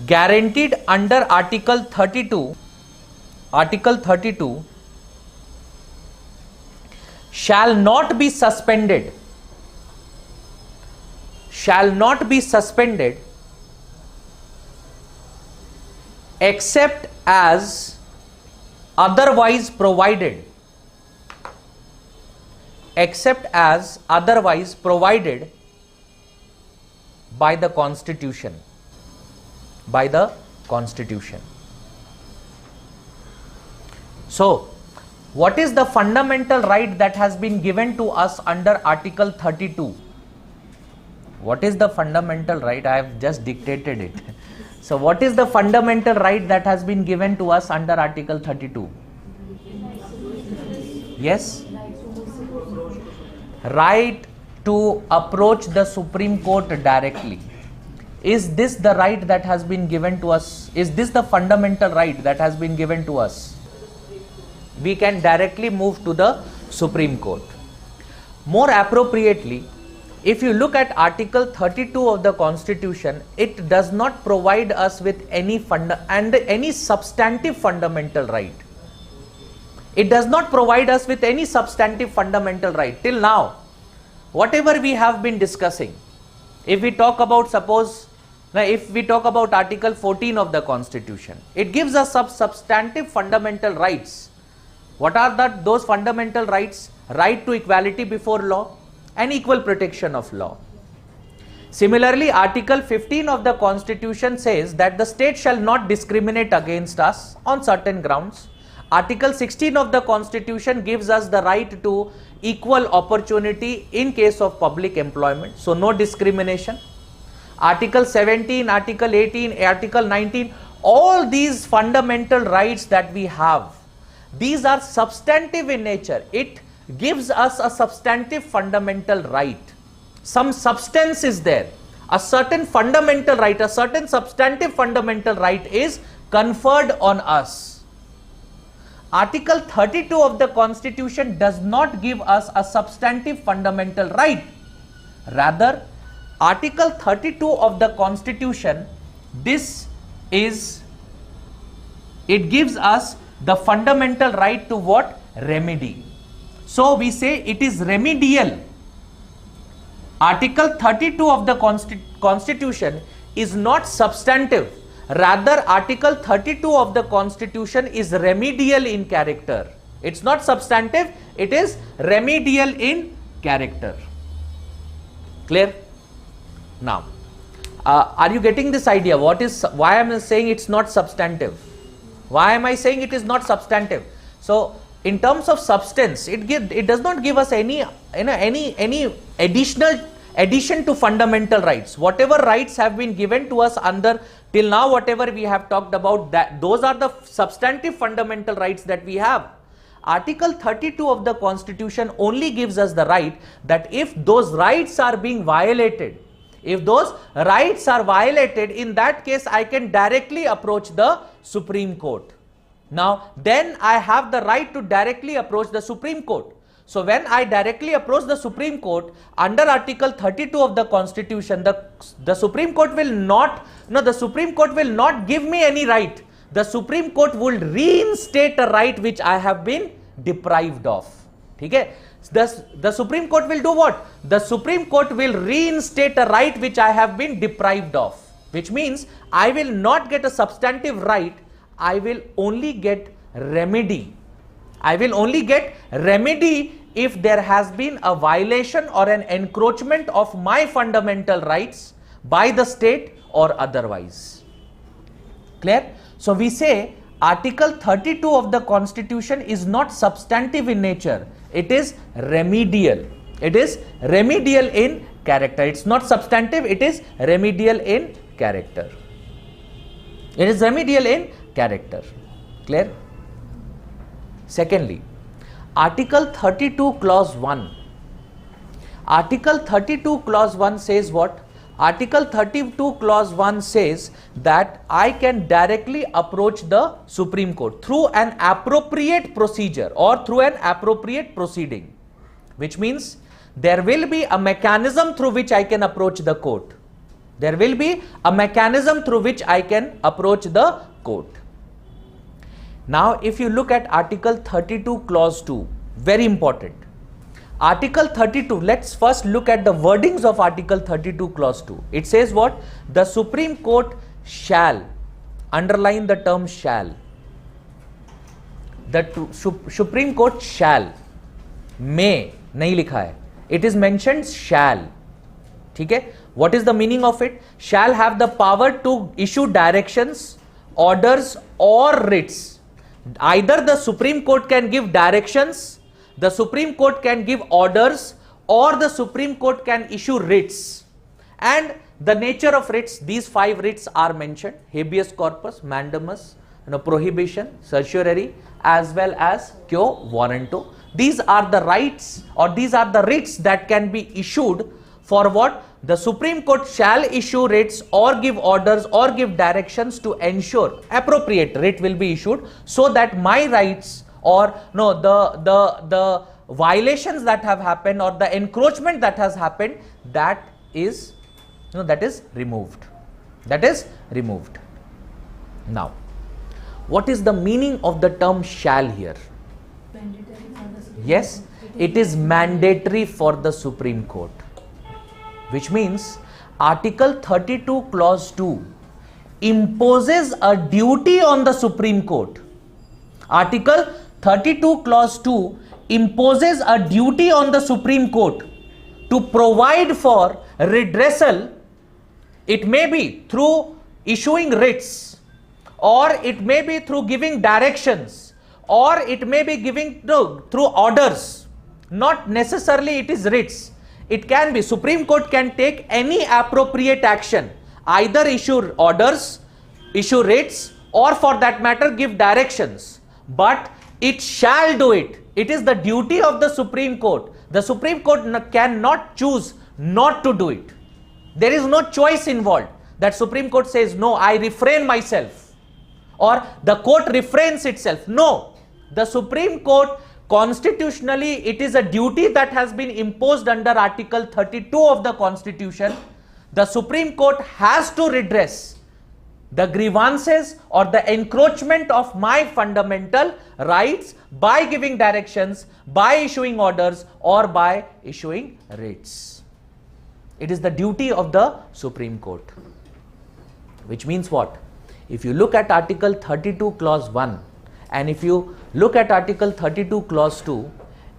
guaranteed under Article 32 shall not be suspended except as otherwise provided by the Constitution. So, what is the fundamental right that has been given to us under Article 32? What is the fundamental right? I have just dictated it. So, what is the fundamental right that has been given to us under Article 32? Yes? Right to approach the Supreme Court directly. Is this the right that has been given to us? Is this the fundamental right that has been given to us? We can directly move to the Supreme Court. More appropriately, if you look at Article 32 of the Constitution, it does not provide us with any substantive fundamental right. It does not provide us with any substantive fundamental right. Till now, whatever we have been discussing, if we talk about Article 14 of the Constitution, it gives us substantive fundamental rights. What are those fundamental rights? Right to equality before law and equal protection of law. Similarly, Article 15 of the Constitution says that the state shall not discriminate against us on certain grounds. Article 16 of the Constitution gives us the right to equal opportunity in case of public employment, so no discrimination. Article 17, Article 18, Article 19, all these fundamental rights that we have, these are substantive in nature. It gives us a substantive fundamental right. Some substance is there. A certain fundamental right, a certain substantive fundamental right is conferred on us. Article 32 of the Constitution does not give us a substantive fundamental right. Rather, Article 32 of the Constitution, it gives us the fundamental right to what? Remedy. So we say it is remedial. Article 32 of the Constitution is not substantive. Rather, Article 32 of the Constitution is remedial in character. It's not substantive, it is remedial in character. Clear? Now, are you getting this idea? Why am I saying it's not substantive? Why am I saying it is not substantive? So, in terms of substance, it does not give us any addition to fundamental rights. Whatever rights have been given to us under till now, whatever we have talked about, that those are the substantive fundamental rights that we have. Article 32 of the Constitution only gives us the right that if those rights are being violated, in that case I can directly approach the Supreme Court. Now, then I have the right to directly approach the Supreme Court. So, when I directly approach the Supreme Court under Article 32 of the Constitution, the Supreme Court will not give me any right. The Supreme Court will reinstate a right which I have been deprived of. ठीक है. The Supreme Court will do what? The Supreme Court will reinstate a right which I have been deprived of, which means I will not get a substantive right, I will only get remedy. I will only get remedy if there has been a violation or an encroachment of my fundamental rights by the state or otherwise. Clear? So we say Article 32 of the Constitution is not substantive in nature, it is remedial. It is remedial in character. It's not substantive, it is remedial in character. It is remedial in character. Clear? Secondly, Article 32 clause 1. Article 32 clause 1 says what? Article 32 clause 1 says that I can directly approach the Supreme Court through an appropriate procedure or through an appropriate proceeding, which means there will be a mechanism through which I can approach the court. There will be a mechanism through which I can approach the court. Now, if you look at Article 32 clause 2, very important. Article 32, let's first look at the wordings of Article 32 clause 2. It says what? The Supreme Court shall, underline the term shall. The Supreme Court shall, may नहीं लिखा है. It is mentioned shall. ठीक है? What is the meaning of it? Shall have the power to issue directions, orders or writs. Either the Supreme Court can give directions, the Supreme Court can give orders, or the Supreme Court can issue writs. And the nature of writs, these 5 writs are mentioned: Habeas Corpus, Mandamus, Prohibition, Certiorari, as well as Warranto. These are the rights, or these are the writs that can be issued for what? The Supreme Court shall issue writs or give orders or give directions to ensure appropriate writ will be issued so that my rights or the violations that have happened or the encroachment that has happened, that is removed. That is removed. Now, what is the meaning of the term shall here? Yes, it is mandatory for the Supreme Court, which means Article 32 clause 2 imposes a duty on the Supreme Court. Article 32 clause 2 imposes a duty on the Supreme Court to provide for redressal. It may be through issuing writs, or it may be through giving directions, or it may be giving through orders. Not necessarily it is writs. It can be Supreme Court can take any appropriate action, either issue orders, issue writs, or for that matter give directions. But it shall do it. It is the duty of the Supreme Court. The Supreme Court cannot choose not to do it. There is no choice involved that Supreme Court says, no, I refrain myself, or the court refrains itself. No, the Supreme Court constitutionally, it is a duty that has been imposed under Article 32 of the Constitution. The Supreme Court has to redress the grievances or the encroachment of my fundamental rights by giving directions, by issuing orders, or by issuing writs. It is the duty of the Supreme Court. Which means what? If you look at Article 32 clause 1 and if you look at Article 32 clause 2,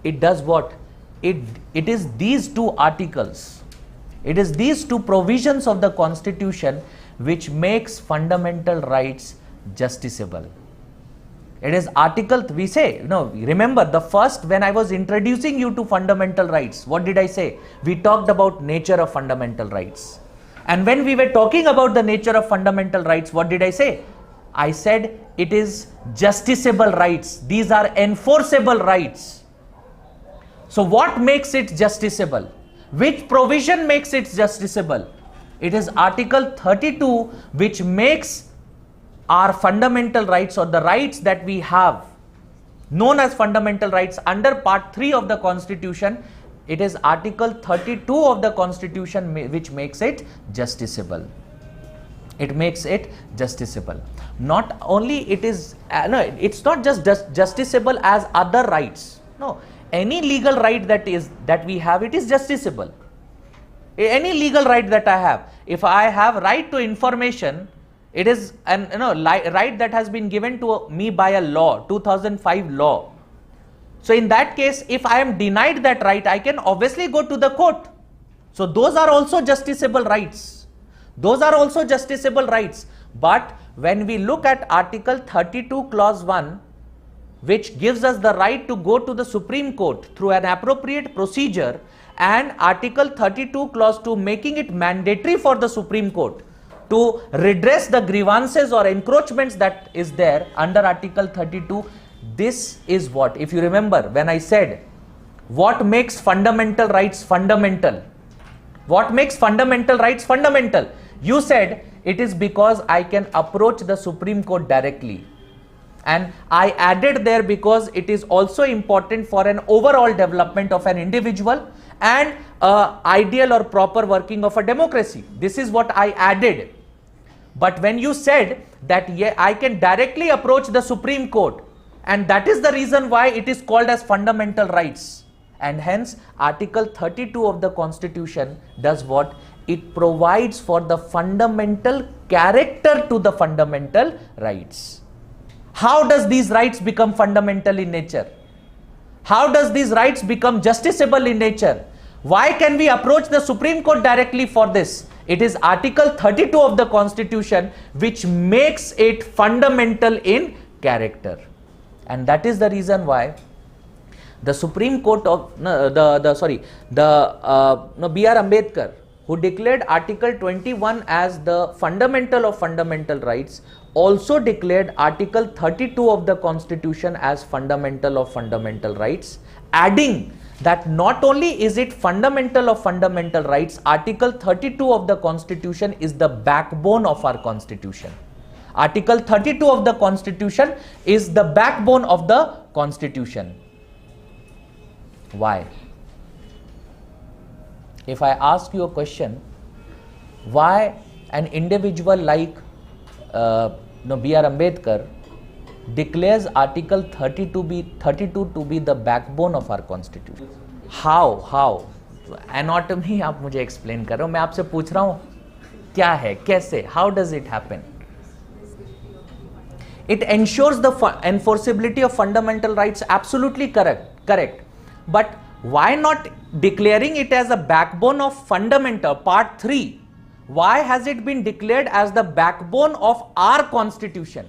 it does what? It is these two articles, it is these two provisions of the Constitution which makes fundamental rights justiciable. It is article, we say, remember the first, when I was introducing you to fundamental rights, what did I say? We talked about nature of fundamental rights. And when we were talking about the nature of fundamental rights, what did I say? I said it is justiciable rights. These are enforceable rights. So what makes it justiciable? Which provision makes it justiciable? It is Article 32 which makes our fundamental rights, or the rights that we have known as fundamental rights under Part 3 of the Constitution. It is Article 32 of the Constitution which makes it justiciable. It makes it justiciable. Not only it is, it's not just justiciable as other rights. No, any legal right that we have, it is justiciable. Any legal right that I have, if I have right to information, it is an right that has been given to me by a law, 2005 law. So in that case, if I am denied that right, I can obviously go to the court. So those are also justiciable rights. Those are also justiciable rights. But when we look at Article 32 Clause 1, which gives us the right to go to the Supreme Court through an appropriate procedure, and Article 32 Clause 2 making it mandatory for the Supreme Court to redress the grievances or encroachments that is there under Article 32, this is what, if you remember when I said, what makes fundamental rights fundamental? What makes fundamental rights fundamental? You said it is because I can approach the Supreme Court directly. And I added there because it is also important for an overall development of an individual and ideal or proper working of a democracy. This is what I added. But when you said that I can directly approach the Supreme Court, and that is the reason why it is called as fundamental rights, and hence Article 32 of the Constitution does what? It provides for the fundamental character to the fundamental rights. How does these rights become fundamental in nature? How does these rights become justiciable in nature? Why can we approach the Supreme Court directly for this? It is Article 32 of the Constitution which makes it fundamental in character. And that is the reason why the Supreme Court of B.R. Ambedkar, who declared Article 21 as the fundamental of fundamental rights, also declared Article 32 of the Constitution as fundamental of fundamental rights, adding that not only is it fundamental of fundamental rights, Article 32 of the Constitution is the backbone of our Constitution. Article 32 of the Constitution is the backbone of the Constitution. Why? If I ask you a question, why an individual like B.R. Ambedkar declares Article 32 to be the backbone of our Constitution? How? Anatomy आप मुझे explain करो, मैं आपसे पूछ रहा हूँ क्या है, कैसे, how does it happen? It ensures the enforceability of fundamental rights, absolutely correct. But why not declaring it as a backbone of fundamental, part 3? Why has it been declared as the backbone of our Constitution?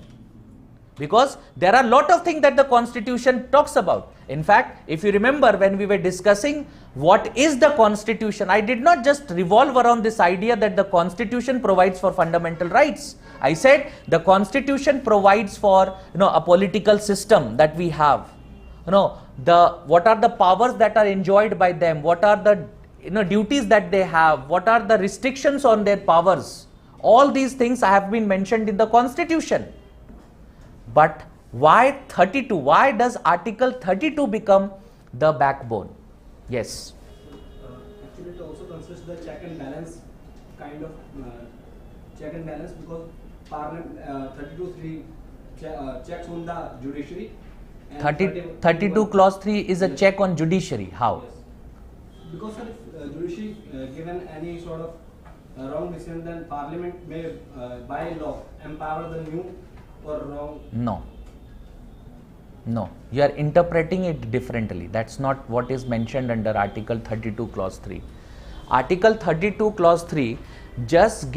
Because there are a lot of things that the Constitution talks about. In fact, if you remember when we were discussing what is the Constitution, I did not just revolve around this idea that the Constitution provides for fundamental rights. I said the Constitution provides for a political system that we have. What are the powers that are enjoyed by them? What are the duties that they have? What are the restrictions on their powers? All these things have been mentioned in the Constitution. But why 32? Why does Article 32 become the backbone? Yes. Actually, it also consists the check and balance kind of check and balance, because Parliament 32(3) checks on the judiciary. 32 Clause 3 is a check on judiciary. How? Yes. Because if judiciary given any sort of wrong decision, then Parliament may by law empower the new or wrong. No, you are interpreting it differently. That's not what is mentioned under Article 32 Clause 3. Article 32 Clause 3 just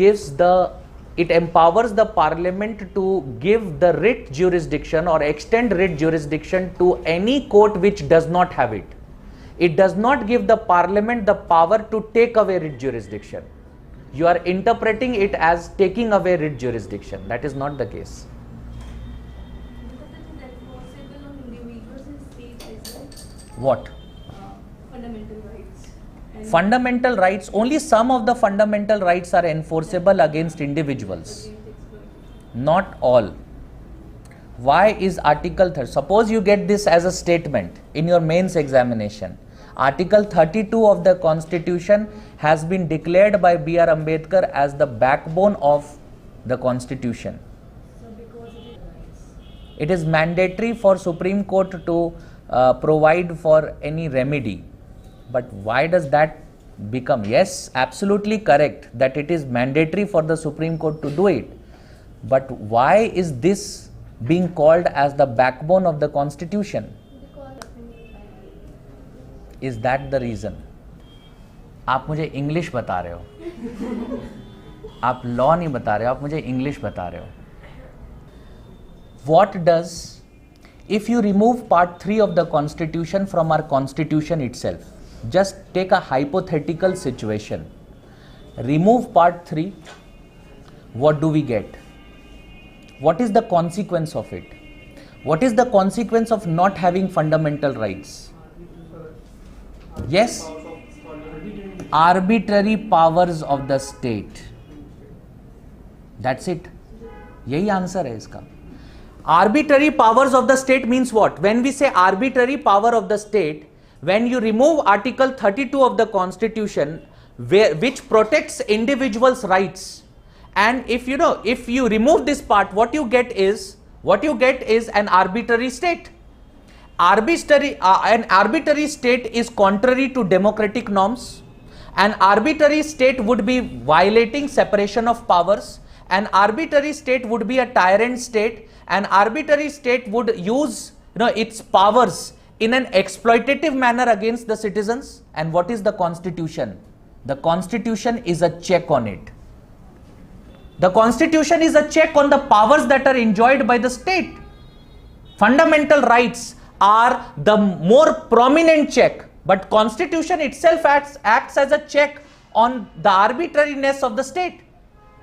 it empowers the Parliament to give the writ jurisdiction or extend writ jurisdiction to any court which does not have it. It does not give the Parliament the power to take away writ jurisdiction. You are interpreting it as taking away writ jurisdiction. That is not the case. What? Fundamental rights. And Fundamental rights, only some of the fundamental rights are enforceable against individuals. Not all. Why is Article 30? Suppose you get this as a statement in your mains examination. Article 32 of the Constitution has been declared by B.R. Ambedkar as the backbone of the Constitution. so because it is rights. It is mandatory for Supreme Court to provide for any remedy. But why does that become? Yes, absolutely correct that it is mandatory for the Supreme Court to do it. But why is this being called as the backbone of the Constitution? Is that the reason? आप मुझे English बता रहे हो, आप law नहीं बता रहे हो, आप मुझे इंग्लिश बता रहे हो. What does, if you remove part 3 of the Constitution from our Constitution itself, just take a hypothetical situation, remove part 3, what do we get? What is the consequence of it? What is the consequence of not having fundamental rights? Yes, arbitrary powers of the state. That's it. यही answer है इसका. Arbitrary powers of the state means what? When we say arbitrary power of the state, when you remove Article 32 of the Constitution, which protects individuals' rights, and if you remove this part, what you get is an arbitrary state. An arbitrary state is contrary to democratic norms. An arbitrary state would be violating separation of powers. An arbitrary state would be a tyrant state. An arbitrary state would use its powers in an exploitative manner against the citizens. And what is the Constitution? The Constitution is a check on it. The Constitution is a check on the powers that are enjoyed by the state. Fundamental rights are the more prominent check, but Constitution itself acts as a check on the arbitrariness of the state.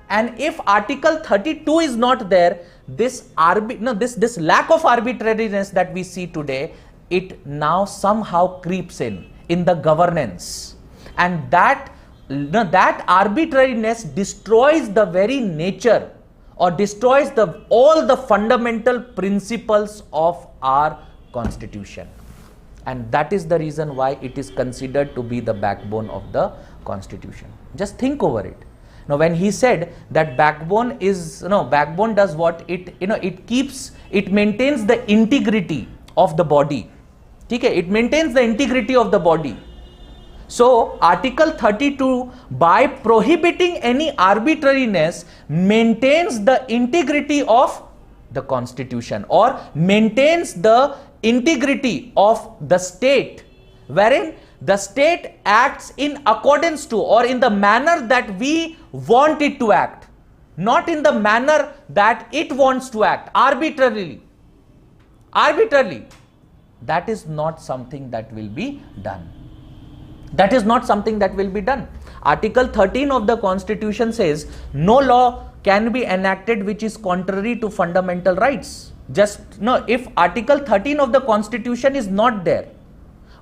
And if Article 32 is not there, this lack of arbitrariness that we see today, it now somehow creeps in the governance, and that arbitrariness destroys the very nature, or destroys all the fundamental principles of our Constitution. And that is the reason why it is considered to be the backbone of the Constitution. Just think over it. Now, when he said that backbone does what? It maintains the integrity of the body. Okay? It maintains the integrity of the body. So, Article 32, by prohibiting any arbitrariness, maintains the integrity of the Constitution, or maintains the integrity of the state, wherein the state acts in accordance to, or in the manner that we want it to act, not in the manner that it wants to act, arbitrarily. That is not something that will be done. That is not something that will be done. Article 13 of the Constitution says no law can be enacted which is contrary to fundamental rights. If Article 13 of the Constitution is not there,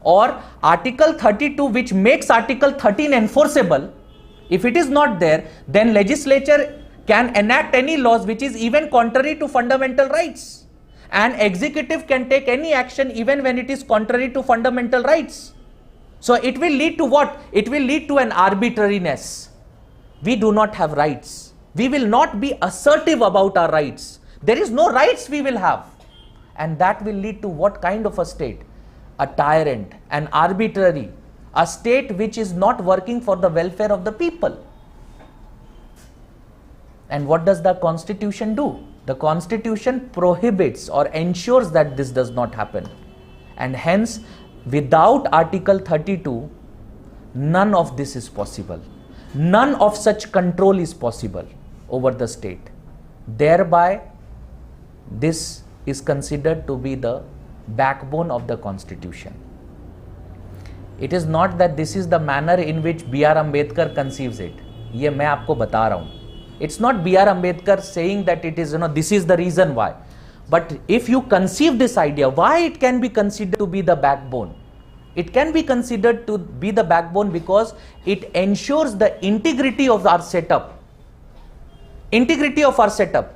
or Article 32 which makes Article 13 enforceable, if it is not there, then legislature can enact any laws which is even contrary to fundamental rights, and executive can take any action even when it is contrary to fundamental rights. So it will lead to what? It will lead to an arbitrariness. We do not have rights. We will not be assertive about our rights. There is no rights we will have. And that will lead to what kind of a state? A tyrant, an arbitrary, a state which is not working for the welfare of the people. And what does the Constitution do? The Constitution prohibits or ensures that this does not happen. And hence, without Article 32, none of this is possible. None of such control is possible over the state. Thereby, this is considered to be the backbone of the Constitution. It is not that this is the manner in which B.R. Ambedkar conceives it. ये मैं आपको बता रहा हूँ. It's not B.R. Ambedkar saying that it is, this is the reason why. But if you conceive this idea, why it can be considered to be the backbone? It can be considered to be the backbone because it ensures the integrity of our setup. Integrity of our setup.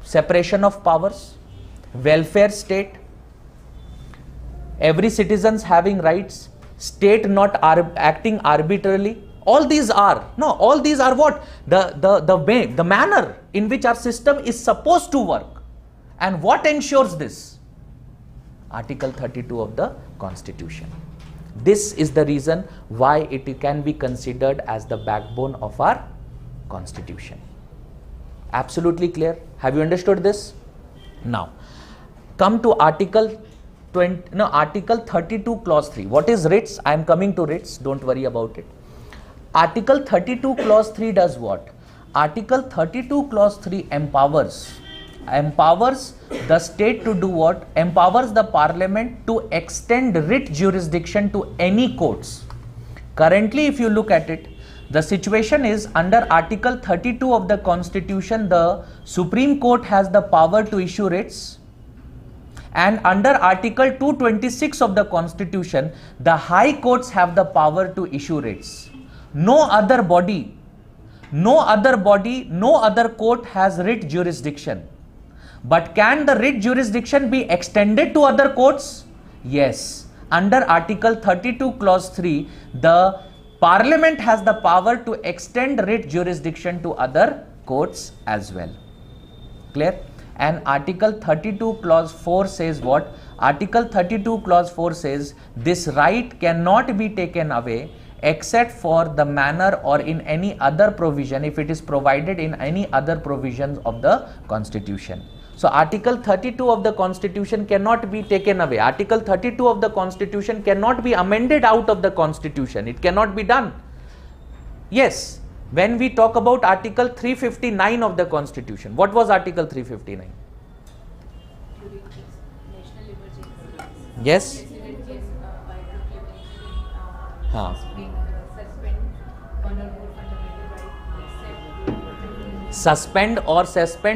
Separation of powers, welfare state, every citizen's having rights, state not acting arbitrarily. All these are what? The manner in which our system is supposed to work. And what ensures this? Article 32 of the Constitution. This is the reason why it can be considered as the backbone of our Constitution. Absolutely clear? Have you understood this? Now, come to Article 32 Clause 3. What is writs? I am coming to writs. Don't worry about it. Article 32 Clause 3 does what? Article 32 Clause 3 empowers the state to do what? Empowers the parliament to extend writ jurisdiction to any courts. Currently, if you look at it, the situation is under Article 32 of the Constitution, the Supreme Court has the power to issue writs, and under Article 226 of the Constitution, the High Courts have the power to issue writs. No other body, no other court has writ jurisdiction. But can the writ jurisdiction be extended to other courts? Yes. Under Article 32 Clause 3, the Parliament has the power to extend writ jurisdiction to other courts as well. Clear? And Article 32 Clause 4 says what? Article 32 Clause 4 says this right cannot be taken away except for the manner or in any other provision if it is provided in any other provisions of the Constitution. So Article 32 of the Constitution cannot be taken away. Article 32 of the Constitution cannot be amended out of the Constitution. It cannot be done. Yes, when we talk about Article 359 of the Constitution, what was Article 359? During national emergency. Yes. President can by proclamation Huh. suspend one or more fundamental rights except Suspend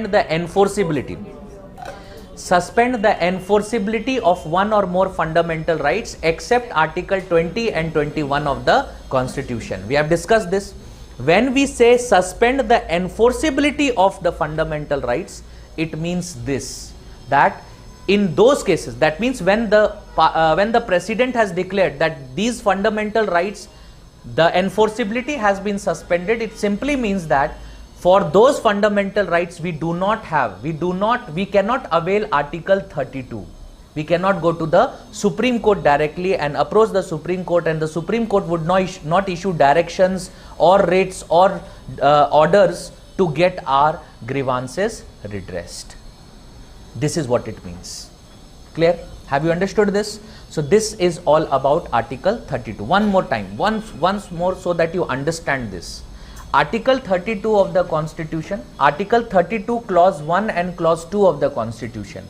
the enforceability. Suspend the enforceability of one or more fundamental rights except Article 20 and 21 of the Constitution. We have discussed this. When we say suspend the enforceability of the fundamental rights, it means this, that in those cases, that means when the President has declared that these fundamental rights, the enforceability has been suspended, it simply means that for those fundamental rights we cannot avail Article 32. We cannot go to the Supreme Court directly and approach the Supreme Court, and the Supreme Court would not issue directions or writs or orders to get our grievances redressed. This is what it means. Clear? Have you understood this? So this is all about Article 32. One more time, once more, so that you understand this. Article 32 of the Constitution, Article 32 Clause 1 and Clause 2 of the Constitution.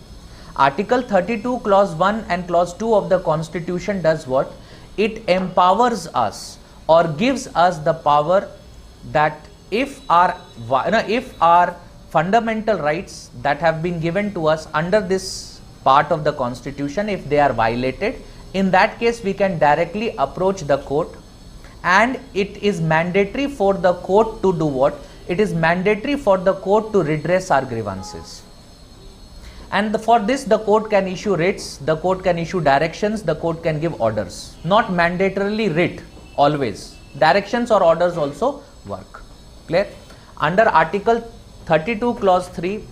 Article 32 Clause 1 and Clause 2 of the Constitution does what? It empowers us or gives us the power that if our fundamental rights that have been given to us under this part of the Constitution, if they are violated, in that case we can directly approach the court, and it is mandatory for the court to do what? It is mandatory for the court to redress our grievances. And for this the court can issue writs, the court can issue directions, the court can give orders. Not mandatorily writ always. Directions or orders also work. Clear? Under Article 32 Clause 3,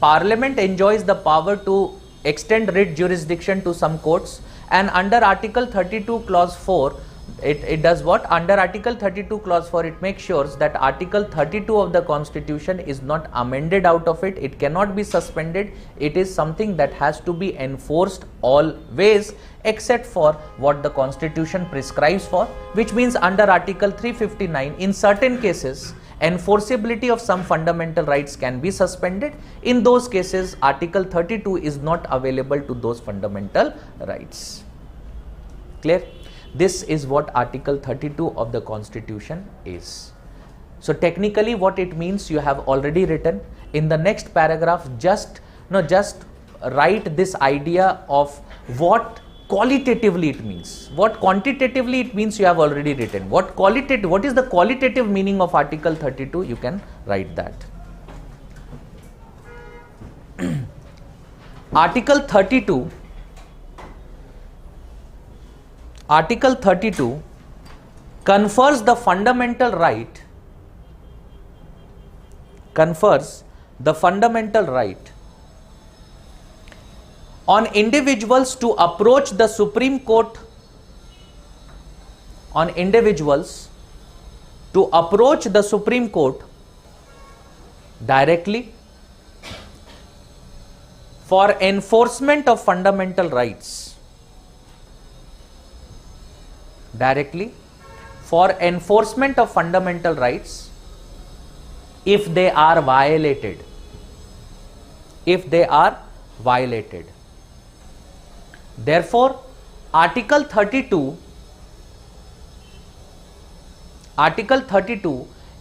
Parliament enjoys the power to extend writ jurisdiction to some courts, and under Article 32 Clause 4, it does what? Under Article 32 Clause 4, it makes sure that Article 32 of the Constitution is not amended out of it. It cannot be suspended. It is something that has to be enforced always, except for what the Constitution prescribes for, which means under Article 359, in certain cases, enforceability of some fundamental rights can be suspended. In those cases, Article 32 is not available to those fundamental rights. Clear? This is what Article 32 of the Constitution is. So technically what it means you have already written. In the next paragraph, just write this idea of what qualitatively it means. What quantitatively it means you have already written. What is the qualitative meaning of Article 32? You can write that. Article 32 confers the fundamental right on individuals to approach the Supreme Court, on individuals to approach the Supreme Court directly for enforcement of fundamental rights, directly for enforcement of fundamental rights if they are violated, if they are violated. Therefore, Article 32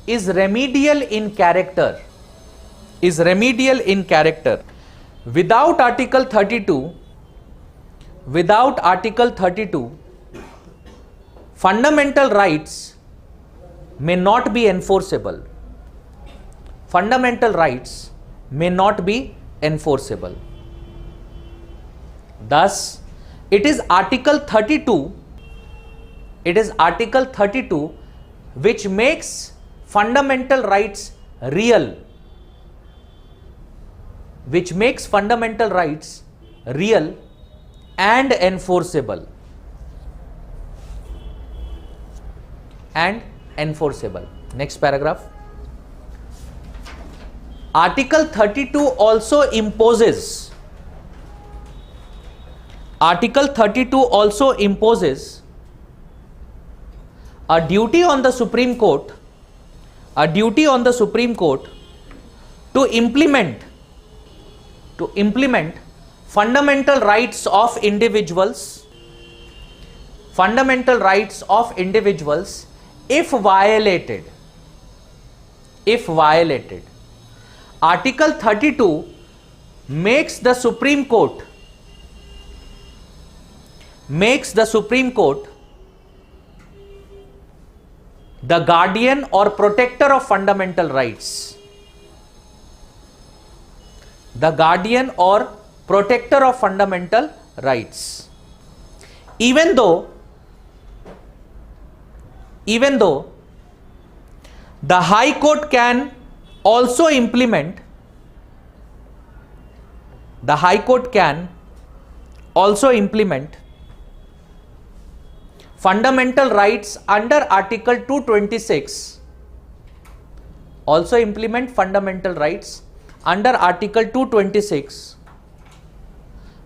is remedial in character, Without Article 32, fundamental rights may not be enforceable. Fundamental rights may not be enforceable. Thus, it is Article 32 which makes fundamental rights real, and enforceable. Next paragraph. Article 32 also imposes a duty on the Supreme Court, to implement fundamental rights of individuals, if violated. Article 32 makes the Supreme Court the guardian or protector of fundamental rights. Even though the High Court can also implement fundamental rights under Article 226,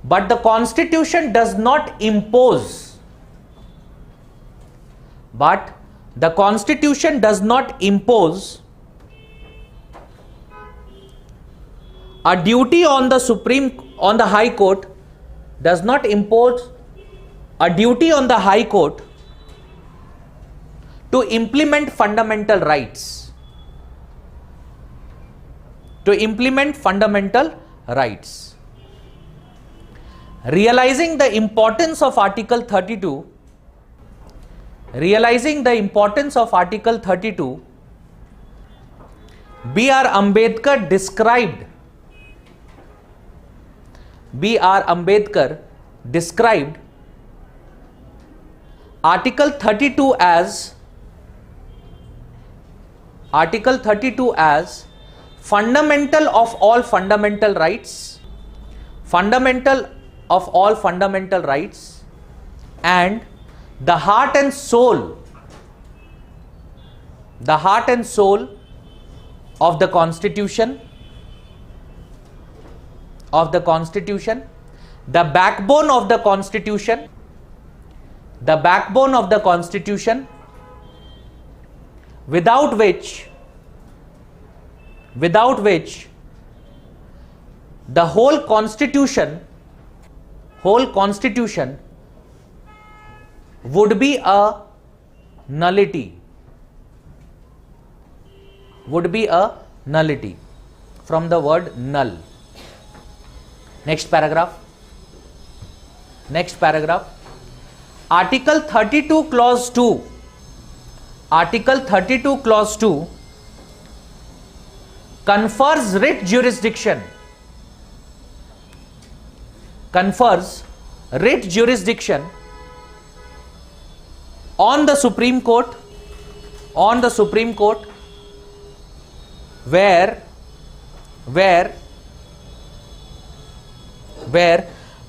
but the Constitution does not impose a duty on the High Court, does not impose a duty on the High Court to implement fundamental rights. Realizing the importance of Article 32, B.R. Ambedkar described Article 32 as fundamental of all fundamental rights, and the heart and soul of the Constitution, the backbone of the Constitution, without which the whole Constitution would be a nullity, from the word null. Next paragraph. Article 32 clause 2 confers writ jurisdiction on the Supreme Court, where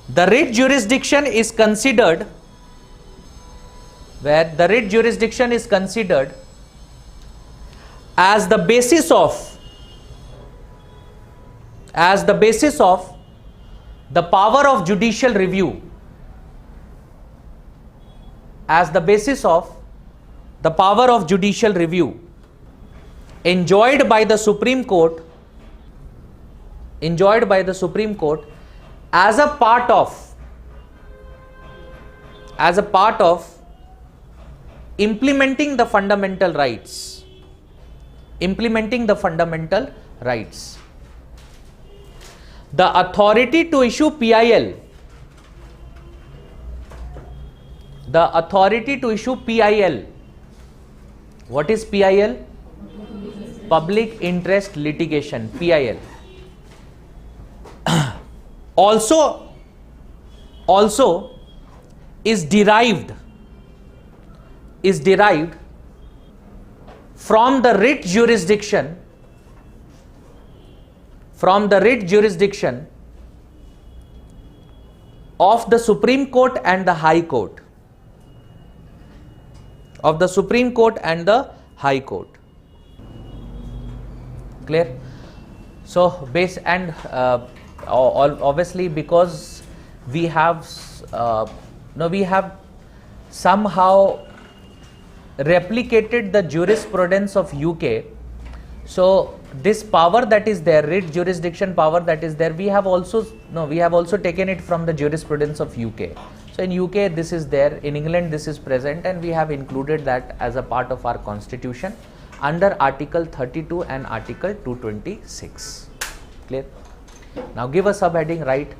the writ jurisdiction is considered, where the writ jurisdiction is considered as the basis of the power of judicial review, as the basis of the power of judicial review enjoyed by the Supreme Court, as a part of implementing the fundamental rights. The authority to issue PIL, what is PIL? Public interest litigation, PIL. Also is derived from the writ jurisdiction of the Supreme Court and the High Court. Clear? So base and obviously, because we have somehow replicated the jurisprudence of UK. So this power that is there, writ jurisdiction power that is there, we have also taken it from the jurisprudence of UK. So in UK this is there, in England this is present, and we have included that as a part of our constitution under Article 32 and Article 226. Clear? Now give a subheading, right?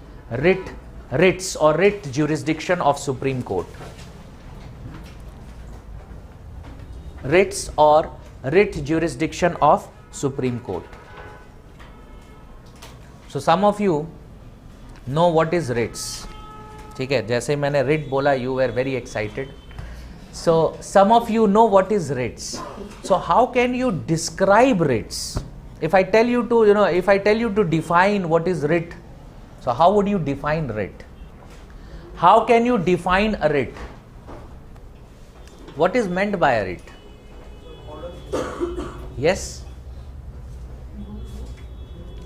Writs or writ jurisdiction of Supreme Court. Writs or writ jurisdiction of Supreme Court. So some of you know what is writs. ठीक है, जैसे मैंने writ बोला, you were very excited. So some of you know what is writs. So how can you describe writs? If I tell you to define what is writ, so how would you define writ? How can you define a writ? What is meant by a writ? Yes?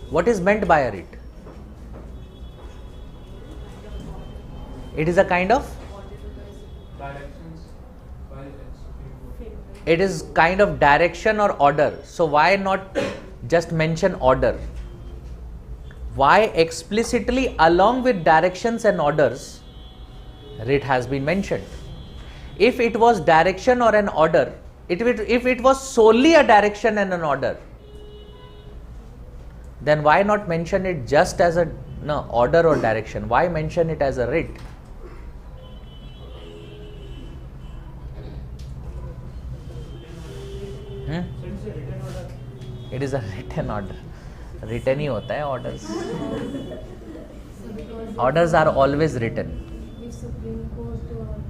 What is meant by a writ? It is a kind of? It is kind of direction or order. So why not just mention order? Why explicitly along with directions and orders writ has been mentioned? If it was direction or an order, if it was solely a direction and an order, then why not mention it just as a order or direction? Why mention it as a writ? It is a written order. Written ही होता है orders. Orders are always written. If Supreme Court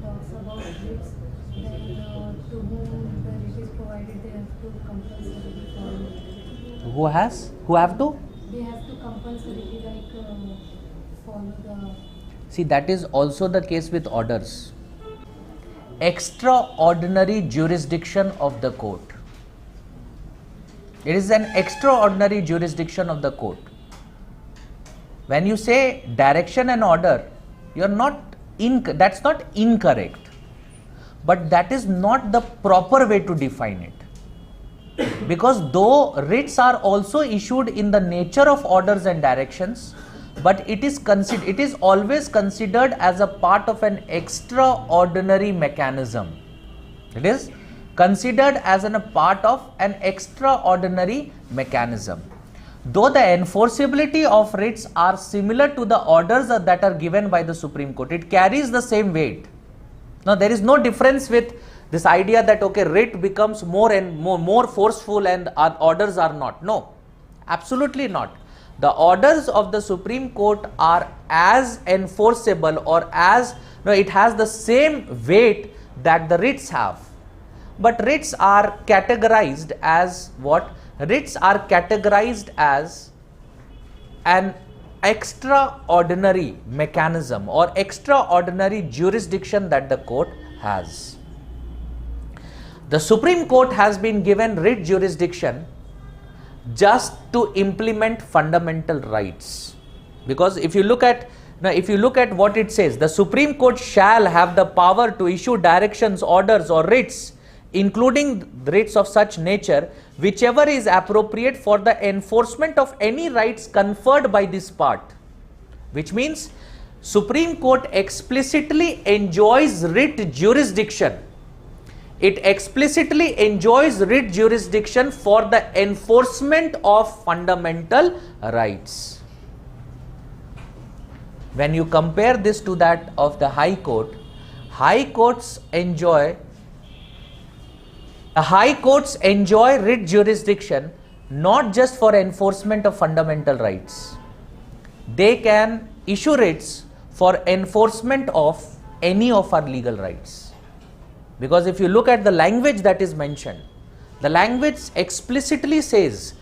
talks about writs, then to whom the writ is provided, they have to compulsorily follow. Who have to? They have to compulsorily follow the. See, that is also the case with orders. Extraordinary jurisdiction of the court. It is an extraordinary jurisdiction of the court. When you say direction and order, that's not incorrect, but that is not the proper way to define it. Because though writs are also issued in the nature of orders and directions, but it is always considered as a part of an extraordinary mechanism. It is considered as a part of an extraordinary mechanism. Though the enforceability of writs are similar to the orders that are given by the Supreme Court, it carries the same weight. Now there is no difference with this idea that writ becomes more forceful and orders are not. No, absolutely not. The orders of the Supreme Court are as enforceable it has the same weight that the writs have. But writs are categorized as what? Writs are categorized as an extraordinary mechanism or extraordinary jurisdiction that the court has. The Supreme Court has been given writ jurisdiction just to implement fundamental rights, because if you look at what it says, the Supreme Court shall have the power to issue directions, orders or writs, including writs of such nature, whichever is appropriate for the enforcement of any rights conferred by this part. Which means Supreme Court explicitly enjoys writ jurisdiction. It explicitly enjoys writ jurisdiction for the enforcement of fundamental rights. When you compare this to that of the High Court, High Courts enjoy writ jurisdiction not just for enforcement of fundamental rights. They can issue writs for enforcement of any of our legal rights. Because if you look at the language that is mentioned, the language explicitly says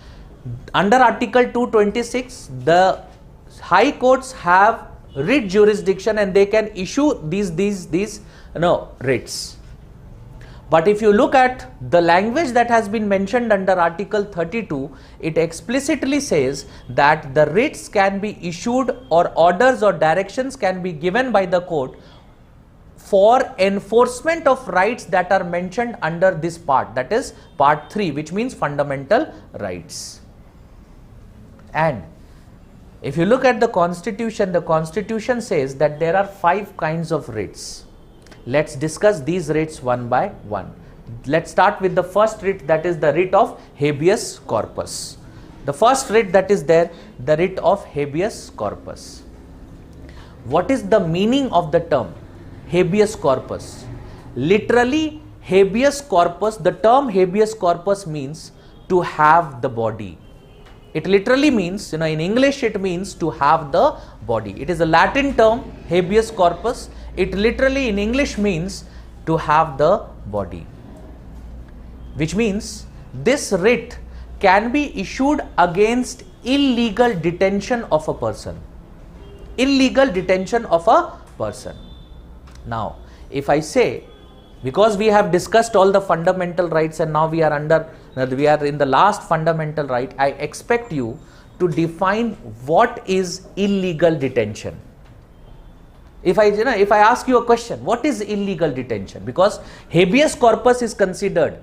under Article 226, the High Courts have writ jurisdiction and they can issue these writs. But if you look at the language that has been mentioned under Article 32, it explicitly says that the writs can be issued or orders or directions can be given by the court for enforcement of rights that are mentioned under this part, that is part 3, which means fundamental rights. And if you look at the Constitution says that there are 5 kinds of writs. Let's discuss these writs one by one. Let's start with the first writ, that is the writ of habeas corpus. The first writ that is there, the writ of habeas corpus. What is the meaning of the term habeas corpus? Literally, habeas corpus, the term habeas corpus means to have the body. It literally means, in English it means to have the body. It is a Latin term, habeas corpus. It literally in English means to have the body. Which means this writ can be issued against illegal detention of a person. Illegal detention of a person. Now, if I say, because we have discussed all the fundamental rights and now we are in the last fundamental right, I expect you to define what is illegal detention. If I ask you a question, what is illegal detention? Because habeas corpus is considered,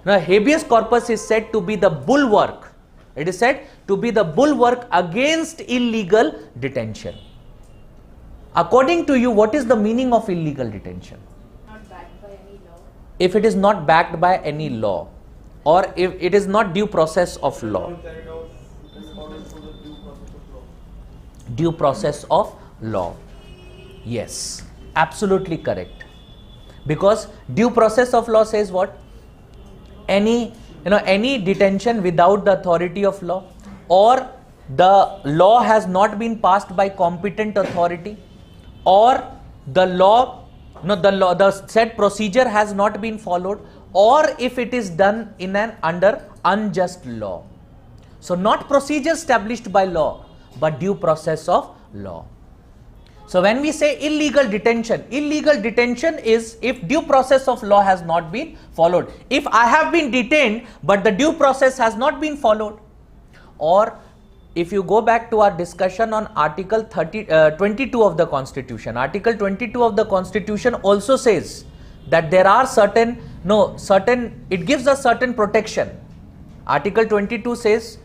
habeas corpus is said to be the bulwark. It is said to be the bulwark against illegal detention. According to you, what is the meaning of illegal detention? Not backed by any law. If it is not backed by any law, or if it is not due process of law. Due process of law. Yes, absolutely correct. Because due process of law says what? Any detention without the authority of law, or the law has not been passed by competent authority, or the said procedure has not been followed, or if it is done under unjust law. So not procedure established by law, but due process of law. So when we say illegal detention is if due process of law has not been followed. If I have been detained but the due process has not been followed, or if you go back to our discussion on Article 22 of the Constitution, Article 22 of the Constitution also says that there are it gives us certain protection. Article 22 says,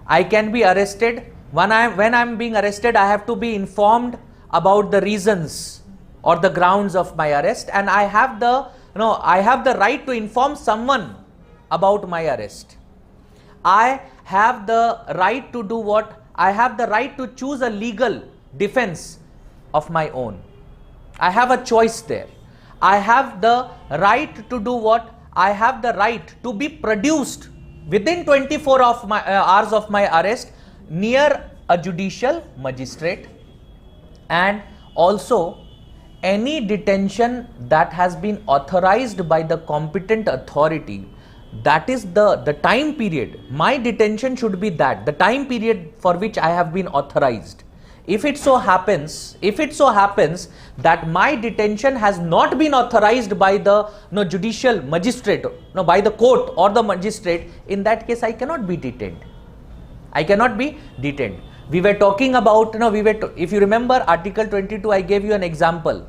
I can be arrested. When I am being arrested, I have to be informed about the reasons or the grounds of my arrest, and I have the right to inform someone about my arrest. I have the right to do what? I have the right to choose a legal defense of my own. I have a choice there. I have the right to do what? I have the right to be produced within 24 hours of my arrest near a judicial magistrate, and also any detention that has been authorized by the competent authority that is the time period. My detention should be that, the time period for which I have been authorized. If it so happens that my detention has not been authorized by the judicial magistrate, by the court or the magistrate, in that case I cannot be detained. I cannot be detained. We were talking about, if you remember Article 22, I gave you an example.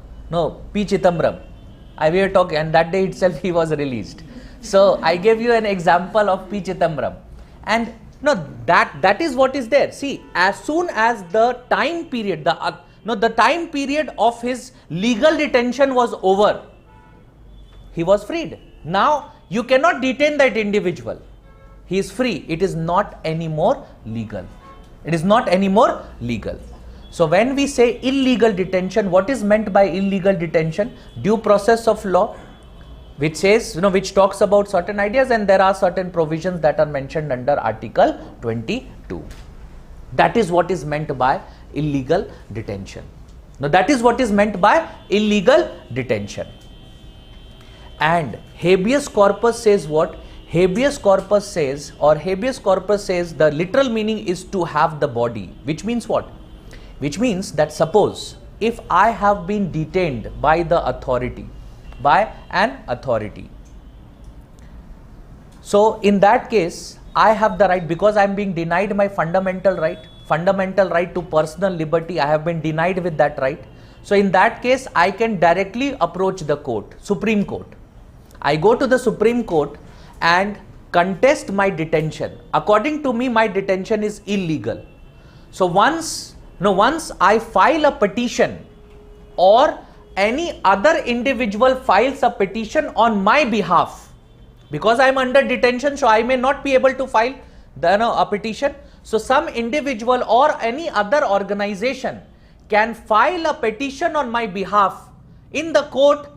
P. Chidambaram. We were talking, and that day itself he was released. So I gave you an example of P. Chidambaram, and that is what is there. See, as soon as the time period, the time period of his legal detention was over, he was freed. Now you cannot detain that individual. He is free. It is not anymore legal. It is not anymore legal. So when we say illegal detention, what is meant by illegal detention? Due process of law, which says, which talks about certain ideas, and there are certain provisions that are mentioned under Article 22. That is what is meant by illegal detention. Now that is what is meant by illegal detention. And habeas corpus says what? Habeas corpus says, the literal meaning is to have the body, which means what? Which means that suppose if I have been detained by the authority, by an authority, so in that case I have the right, because I am being denied my fundamental right to personal liberty, I have been denied with that right. So in that case I can directly approach the court, Supreme Court. I go to the Supreme Court and contest my detention. According to me, my detention is illegal. So once I file a petition, or any other individual files a petition on my behalf, because I am under detention, so I may not be able to file a petition. So some individual or any other organization can file a petition on my behalf in the court,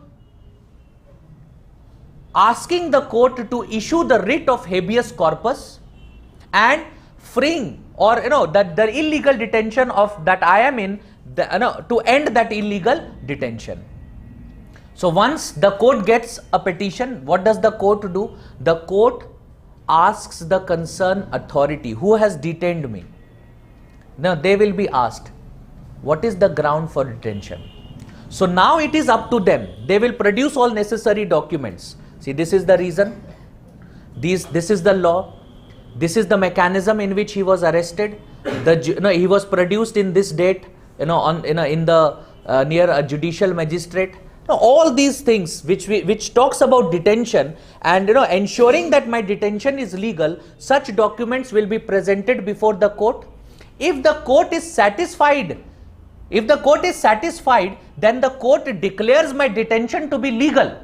asking the court to issue the writ of habeas corpus and freeing, or the illegal detention of that I am in, to end that illegal detention. So once the court gets a petition, what does the court do? The court asks the concerned authority who has detained me. Now they will be asked, what is the ground for detention? So now it is up to them. They will produce all necessary documents. See, this is the reason, this is the law, this is the mechanism in which he was arrested, he was produced in this date, near a judicial magistrate. All these things which talks about detention and ensuring that my detention is legal, such documents will be presented before the court. If the court is satisfied, then the court declares my detention to be legal.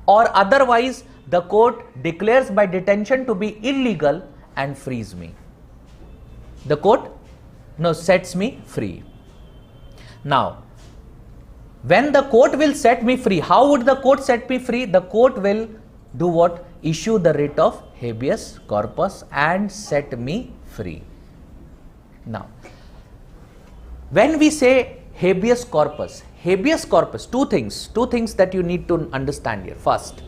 Or otherwise, the court declares my detention to be illegal and frees me. The court sets me free. Now, when the court will set me free, how would the court set me free? The court will do what? Issue the writ of habeas corpus and set me free. Now, when we say habeas corpus, two things that you need to understand here. First,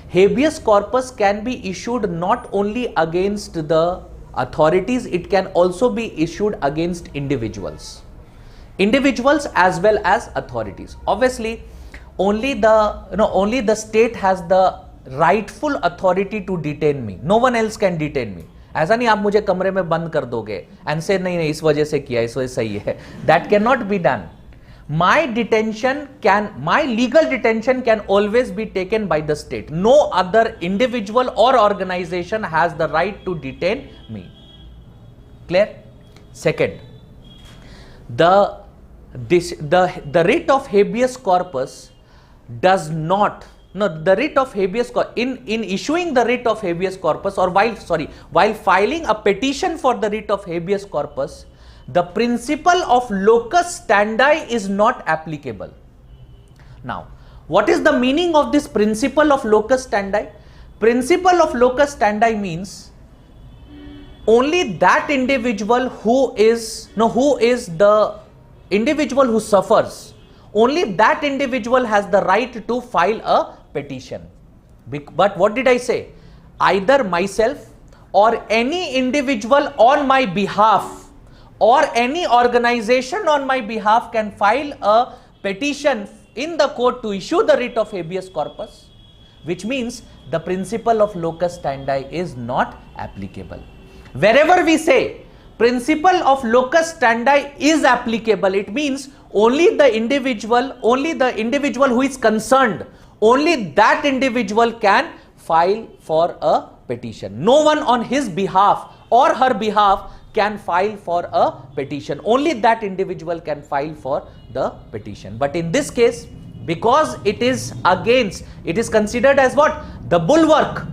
habeas corpus can be issued not only against the authorities, it can also be issued against individuals as well as authorities. Obviously, only the state has the rightful authority to detain me. No one else can detain me. ऐसा नहीं आप मुझे कमरे में बंद कर दोगे and say नहीं इस वजह से किया, इस वजह से सही है. That cannot be done. My legal detention can always be taken by the state. No other individual or organization has the right to detain me. Clear? Second, the writ of habeas corpus does not, the writ of habeas corpus, in issuing the writ of habeas corpus, or while filing a petition for the writ of habeas corpus, the principle of locus standi is not applicable. Now, what is the meaning of this principle of locus standi? Principle of locus standi means only that individual who is the individual who suffers, only that individual has the right to file a petition. But what did I say? either myself or any individual on my behalf or any organization on my behalf can file a petition in the court to issue the writ of habeas corpus, which means the principle of locus standi is not applicable. Wherever we say principle of locus standi is applicable, it means only the individual who is concerned, only that individual can file for a petition. No one on his behalf or her behalf can file for a petition. Only that individual can file for the petition. But in this case, because it is considered as what? The bulwark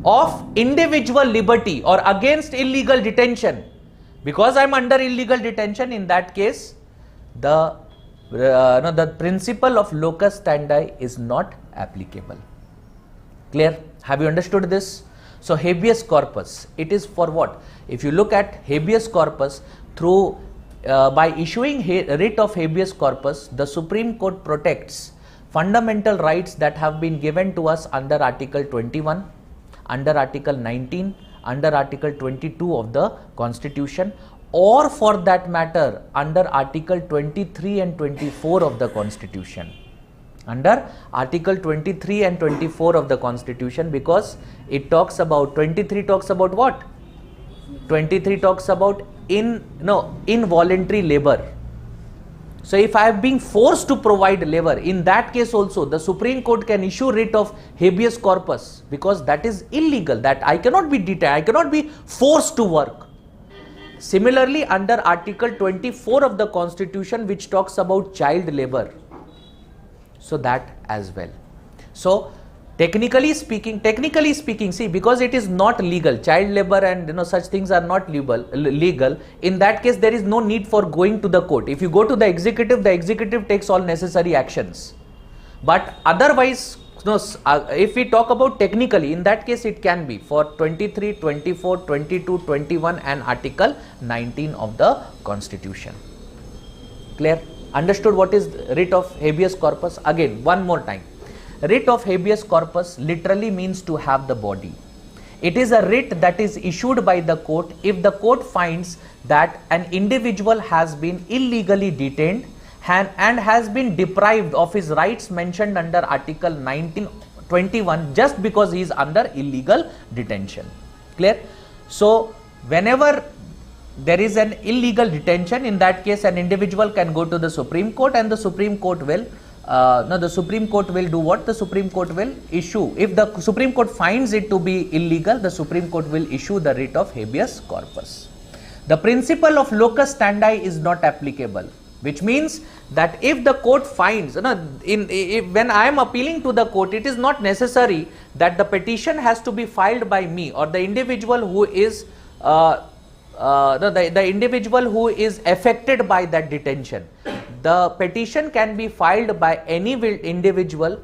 of individual liberty or against illegal detention. Because I am under illegal detention, in that case, the principle of locus standi is not applicable. Clear? Have you understood this? So habeas corpus, it is for what? If you look at habeas corpus, through by issuing writ of habeas corpus, the Supreme Court protects fundamental rights that have been given to us under Article 21, under Article 19, under Article 22 of the Constitution, or for that matter under Article 23 and 24 of the Constitution. Under Article 23 and 24 of the Constitution, because it talks about, 23 talks about what? 23 talks about involuntary labor. So if I have been forced to provide labor, in that case also the Supreme Court can issue writ of habeas corpus, because that is illegal, that I cannot be detained, I cannot be forced to work. Similarly, under Article 24 of the Constitution, which talks about child labor, so that as well. So technically speaking, see, because it is not legal, child labor and such things are not legal, in that case there is no need for going to the court. If you go to the executive takes all necessary actions. But otherwise, if we talk about technically, in that case it can be for 23, 24, 22, 21 and Article 19 of the Constitution. Clear? Understood what is writ of habeas corpus? Again, one more time. Writ of habeas corpus literally means to have the body. It is a writ that is issued by the court if the court finds that an individual has been illegally detained and has been deprived of his rights mentioned under Article 1921 just because he is under illegal detention. Clear? So whenever there is an illegal detention, in that case an individual can go to the Supreme Court and the Supreme Court will the Supreme Court will do what? The Supreme Court will issue, if the Supreme Court finds it to be illegal, the Supreme Court will issue the writ of habeas corpus. The principle of locus standi is not applicable, which means that if the court finds, when I am appealing to the court, it is not necessary that the petition has to be filed by me or the individual who is the individual who is affected by that detention. The petition can be filed by any individual,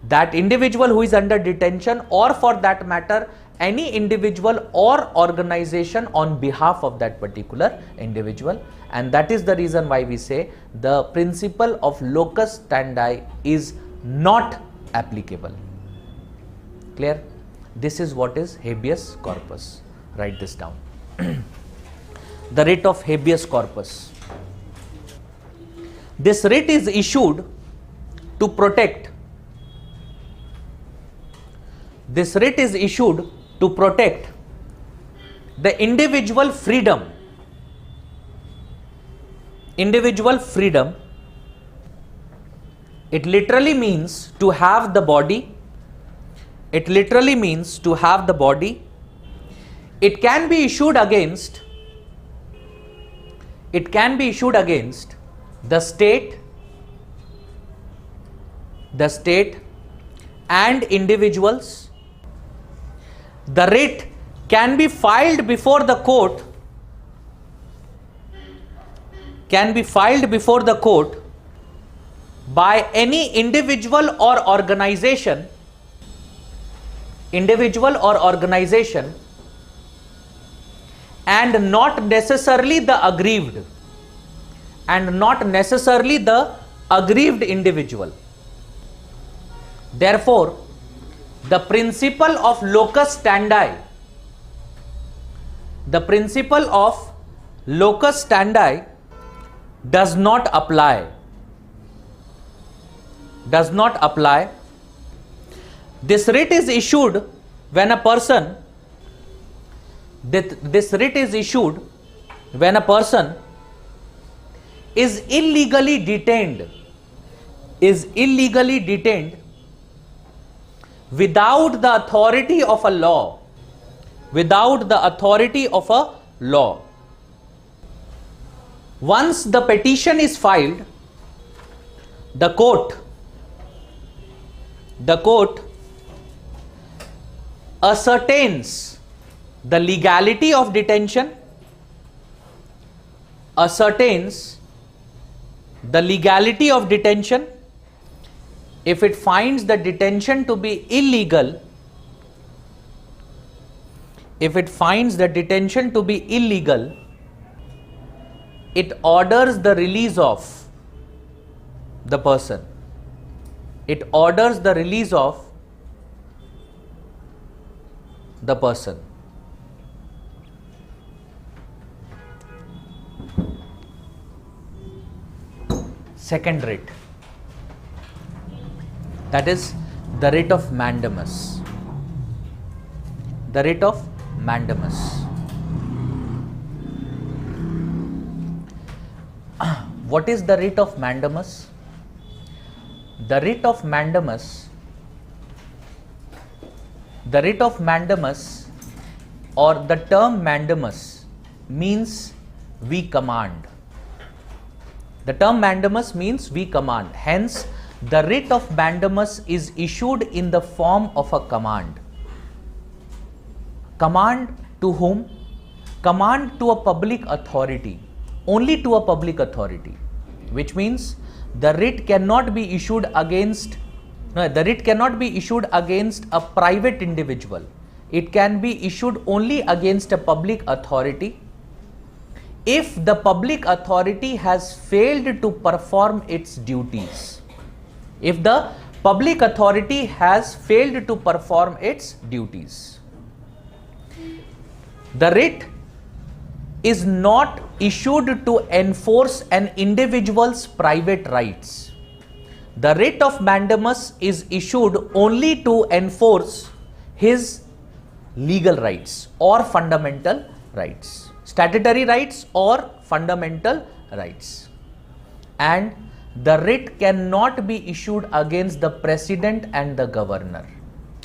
that individual who is under detention, or for that matter any individual or organization on behalf of that particular individual. And that is the reason why we say the principle of locus standi is not applicable. Clear? This is what is habeas corpus. Write this down. The writ of habeas corpus. This writ is issued to protect. This writ is issued to protect the individual freedom. Individual freedom. It literally means to have the body. It literally means to have the body. It can be issued against. It can be issued against the state and individuals. The writ can be filed before the court, by any individual or organization, and not necessarily the aggrieved individual. Therefore, the principle of locus standi, the principle of locus standi does not apply. Does not apply. This writ is issued when a person, this writ is issued when a person is illegally detained, without the authority of a law, without the authority of a law. Once the petition is filed, the court ascertains the legality of detention, ascertains the legality of detention. If it finds the detention to be illegal, if it finds the detention to be illegal, it orders the release of the person. It orders the release of the person. Second writ, that is the writ of Mandamus. The writ of Mandamus. What is the writ of Mandamus? The writ of Mandamus, or the term Mandamus means we command. The term Mandamus means we command. Hence, the writ of Mandamus is issued in the form of a command. Command to whom? Command to a public authority. Only to a public authority. Which means the writ cannot be issued against, the writ cannot be issued against a private individual. It can be issued only against a public authority if the public authority has failed to perform its duties. If the public authority has failed to perform its duties. The writ is not issued to enforce an individual's private rights. The writ of Mandamus is issued only to enforce his legal rights or fundamental rights, statutory rights or fundamental rights. And the writ cannot be issued against the president and the governor.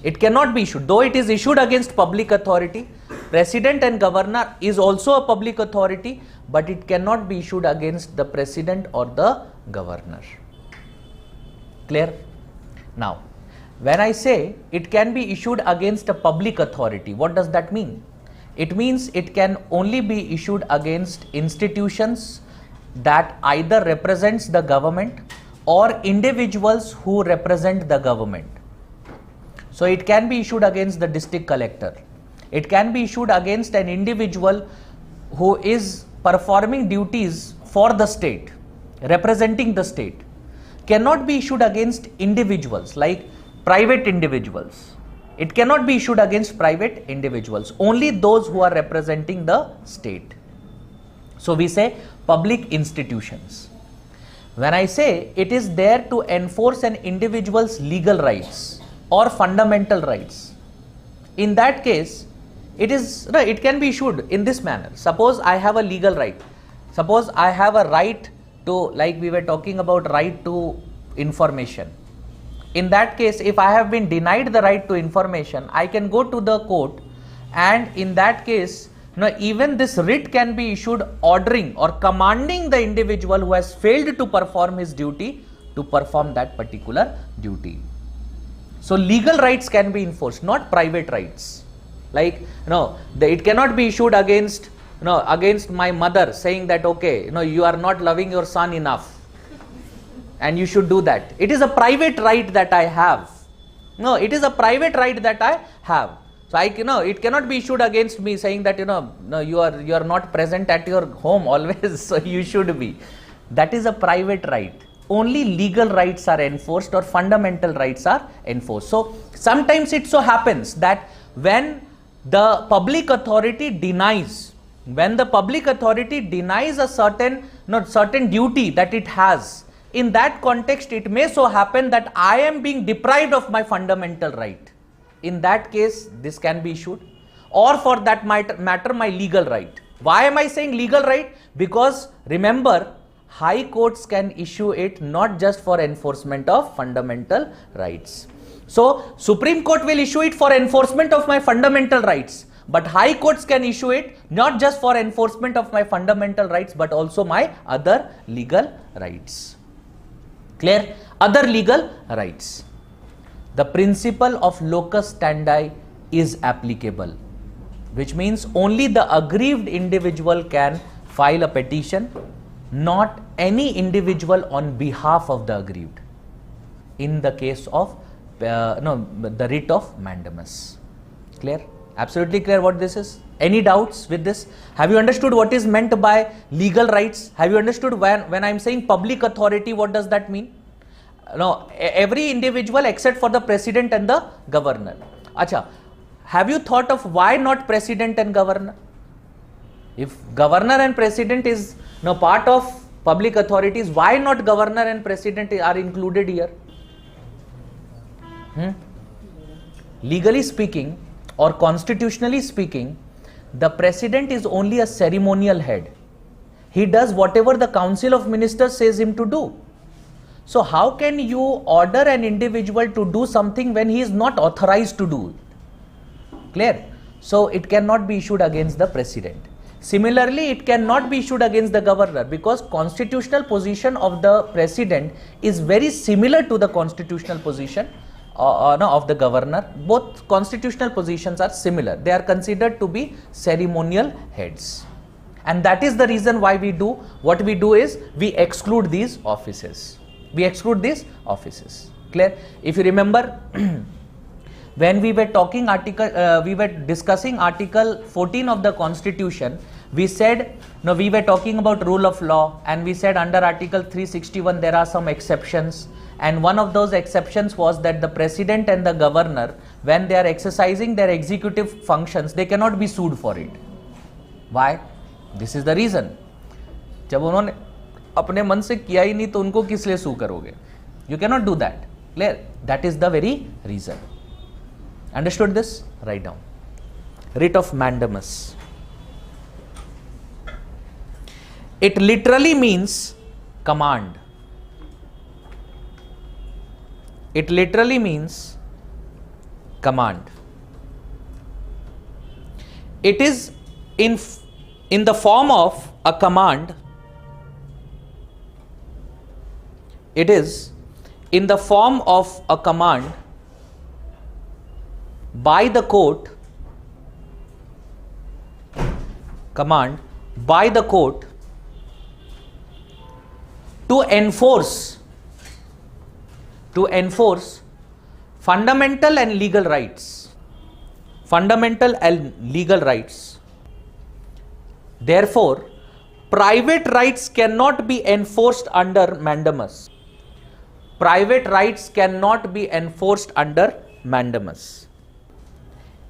It cannot be issued, though it is issued against public authority. President and governor is also a public authority, but it cannot be issued against the president or the governor. Clear? Now, when I say it can be issued against a public authority, what does that mean? It means it can only be issued against institutions that either represents the government or individuals who represent the government. So it can be issued against the district collector. It can be issued against an individual who is performing duties for the state, representing the state. Cannot be issued against individuals like private individuals. It cannot be issued against private individuals, only those who are representing the state. So we say public institutions. When I say it is there to enforce an individual's legal rights or fundamental rights, in that case, it can be issued in this manner. Suppose I have a legal right. Suppose I have a right to, like we were talking about, right to information. In that case, if I have been denied the right to information, I can go to the court, and in that case, even this writ can be issued ordering or commanding the individual who has failed to perform his duty to perform that particular duty. So legal rights can be enforced, not private rights. Like, it cannot be issued against, against my mother, saying that, okay, you are not loving your son enough and you should do that. It is a private right that I have. No, it is a private right that I have. So it cannot be issued against me, saying that, you are not present at your home always, so you should be. That is a private right. only legal rights are enforced or fundamental rights are enforced. So sometimes it so happens that when the public authority denies a certain duty that it has, in that context it may so happen that I am being deprived of my fundamental right. In that case, this can be issued, or for that matter my legal right. Why am I saying legal right? Because remember, high courts can issue it not just for enforcement of fundamental rights. So Supreme Court will issue it for enforcement of my fundamental rights, but high courts can issue it not just for enforcement of my fundamental rights but also my other legal rights. Clear? Other legal rights. The principle of locus standi is applicable, which means only the aggrieved individual can file a petition, not any individual on behalf of the aggrieved, in the case of the writ of Mandamus. Clear? Absolutely clear what this is? Any doubts with this? Have you understood what is meant by legal rights? Have you understood when I am saying public authority, what does that mean? No, every individual except for the president and the governor. Acha, have you thought of why not president and governor? If governor and president is part of public authorities, why not governor and president are included here? Legally speaking or constitutionally speaking, the president is only a ceremonial head. He does whatever the council of ministers says him to do. So how can you order an individual to do something when he is not authorized to do it? Clear? So it cannot be issued against the president. Similarly, it cannot be issued against the governor, because constitutional position of the president is very similar to the constitutional position of the governor. Both constitutional positions are similar. They are considered to be ceremonial heads, and that is the reason why we do what we do is we exclude these offices. We exclude these offices. Clear? If you remember, when we were talking we were discussing Article 14 of the Constitution, we said, we were talking about rule of law, and we said under Article 361 there are some exceptions, and one of those exceptions was that the president and the governor, when they are exercising their executive functions, they cannot be sued for it. Why? This is the reason. जब उन्होंने अपने मन से किया ही नहीं तो उनको किस लिए सू करोगे? You cannot do that. Clear? That is the very reason. Understood this? Write down. Writ of Mandamus. It literally means command. It literally means command. It is in the form of a command. It is in the form of a command by the court, to enforce fundamental and legal rights. Therefore, private rights cannot be enforced under Mandamus.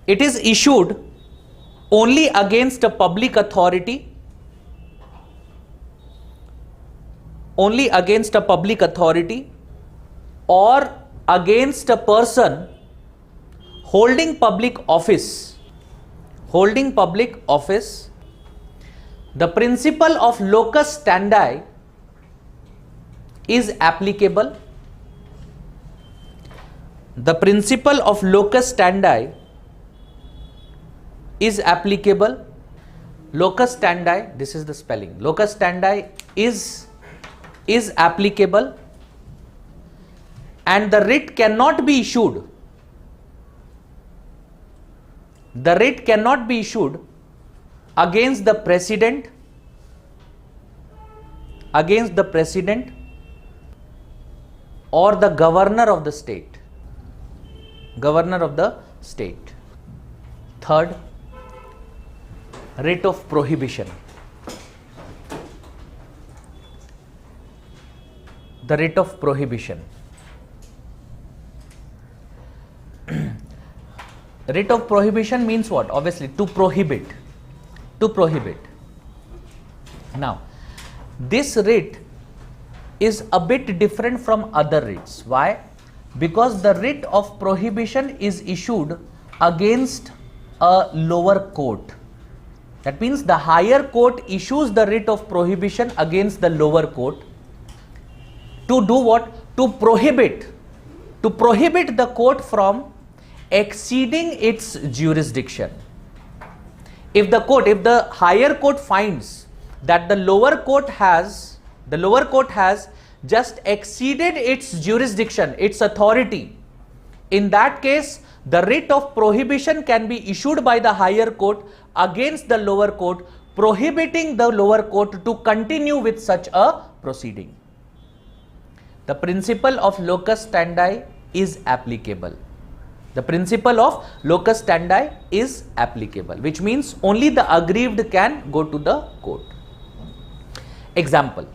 It is issued only against a public authority, or against a person holding public office. The principle of locus standi is applicable. The principle of locus standi is applicable. Locus standi, this is the spelling. Locus standi is applicable, and the writ cannot be issued. The writ cannot be issued against the president, or the governor of the state. Third, writ of prohibition. the writ of prohibition. Writ of prohibition means what? Obviously to prohibit. To prohibit. Now, this writ is a bit different from other writs. Why? Because the writ of prohibition is issued against a lower court. That means the higher court issues the writ of prohibition against the lower court to do what? To prohibit the court from exceeding its jurisdiction. If the higher court finds that the lower court has just exceeded its jurisdiction, its authority, in that case the writ of prohibition can be issued by the higher court against the lower court, prohibiting the lower court to continue with such a proceeding. The principle of locus standi is applicable. The principle of locus standi is applicable, which means only the aggrieved can go to the court. Example.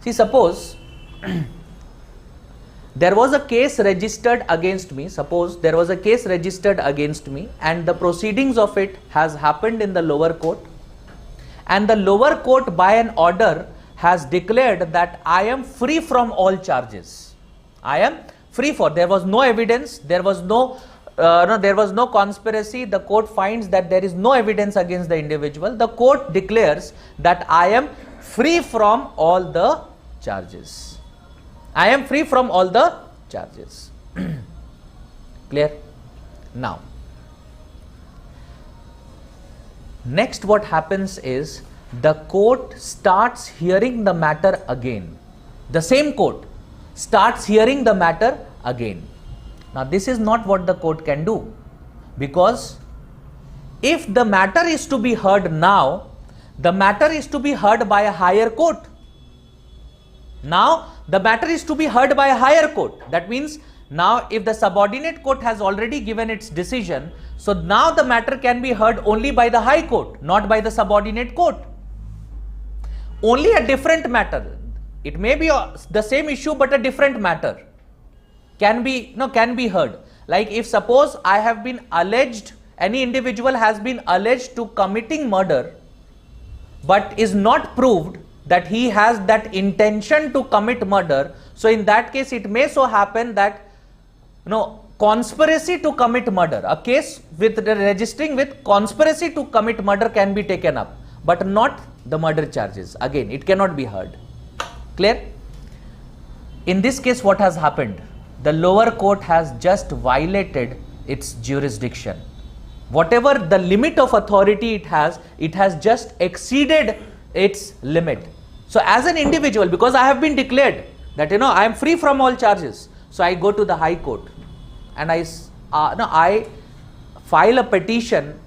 See, suppose there was a case registered against me. Suppose there was a case registered against me and the proceedings of it has happened in the lower court, and the lower court by an order has declared that I am free from all charges. I am free for, there was no evidence, there was no conspiracy. The court finds that there is no evidence against the individual. The court declares that I am free from all the charges. I am free from all the charges. Clear? Now, next what happens is the court starts hearing the matter again. The same court starts hearing the matter again. Now, this is not what the court can do, because if the matter is to be heard now, the matter is to be heard by a higher court. Now, the matter is to be heard by a higher court. That means now if the subordinate court has already given its decision, so now the matter can be heard only by the high court, not by the subordinate court. Only a different matter. It may be the same issue but a different matter can be heard. Like if suppose I have been alleged, any individual has been alleged to committing murder but is not proved that he has that intention to commit murder. So in that case it may so happen that conspiracy to commit murder, a case with registering with conspiracy to commit murder can be taken up, but not the murder charges. Again, it cannot be heard. Clear? In this case, what has happened? The lower court has just violated its jurisdiction. Whatever the limit of authority it has just exceeded its limit. So as an individual, because I have been declared that I am free from all charges, so I go to the high court and I file a petition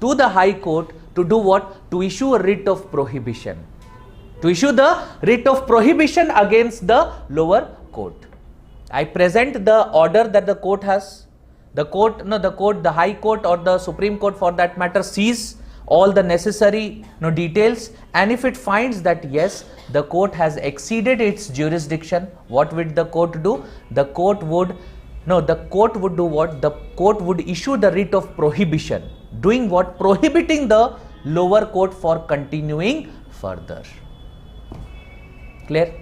to the high court to do what? To issue a writ of prohibition. To issue the writ of prohibition against the lower court. I present the order that the court has. The high court or the Supreme Court for that matter sees all the necessary details, and if it finds that yes, the court has exceeded its jurisdiction, what would the court do? The court would do what? The court would issue the writ of prohibition. Doing what? Prohibiting the lower court for continuing further. Clear?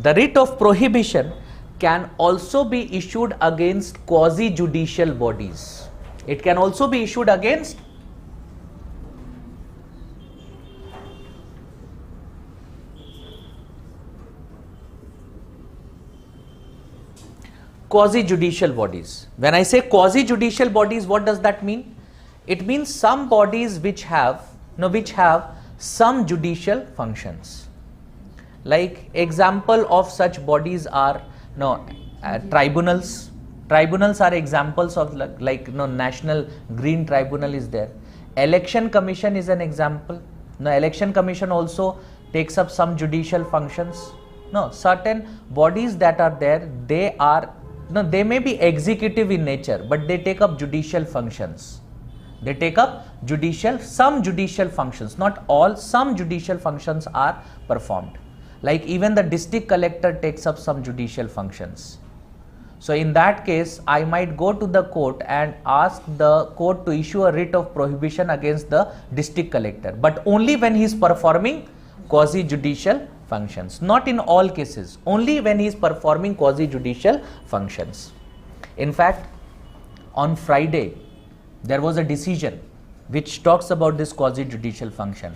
The writ of prohibition can also be issued against quasi-judicial bodies. It can also be issued against quasi-judicial bodies. When I say quasi-judicial bodies, what does that mean? It means some bodies which have some judicial functions. Like example of such bodies are tribunals. Tribunals are examples of National Green Tribunal is there. Election Commission is an example. Election Commission also takes up some judicial functions. Certain bodies that are there, they may be executive in nature, but they take up judicial functions. They take up some judicial functions, not all, some judicial functions are performed. Like even the district collector takes up some judicial functions. So in that case, I might go to the court and ask the court to issue a writ of prohibition against the district collector, but only when he is performing quasi-judicial functions. Not in all cases, only when he is performing quasi-judicial functions. In fact, on Friday, there was a decision which talks about this quasi-judicial function.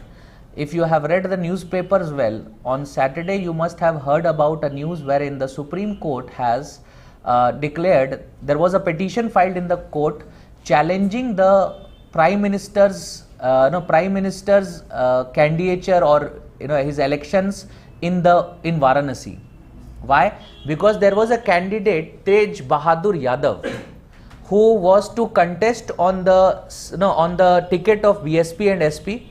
If you have read the newspapers well, on Saturday you must have heard about a news wherein the Supreme Court has declared, there was a petition filed in the court challenging the Prime Minister's candidature or his elections in Varanasi. Why? Because there was a candidate, Tej Bahadur Yadav, who was to contest on the ticket of BSP and SP,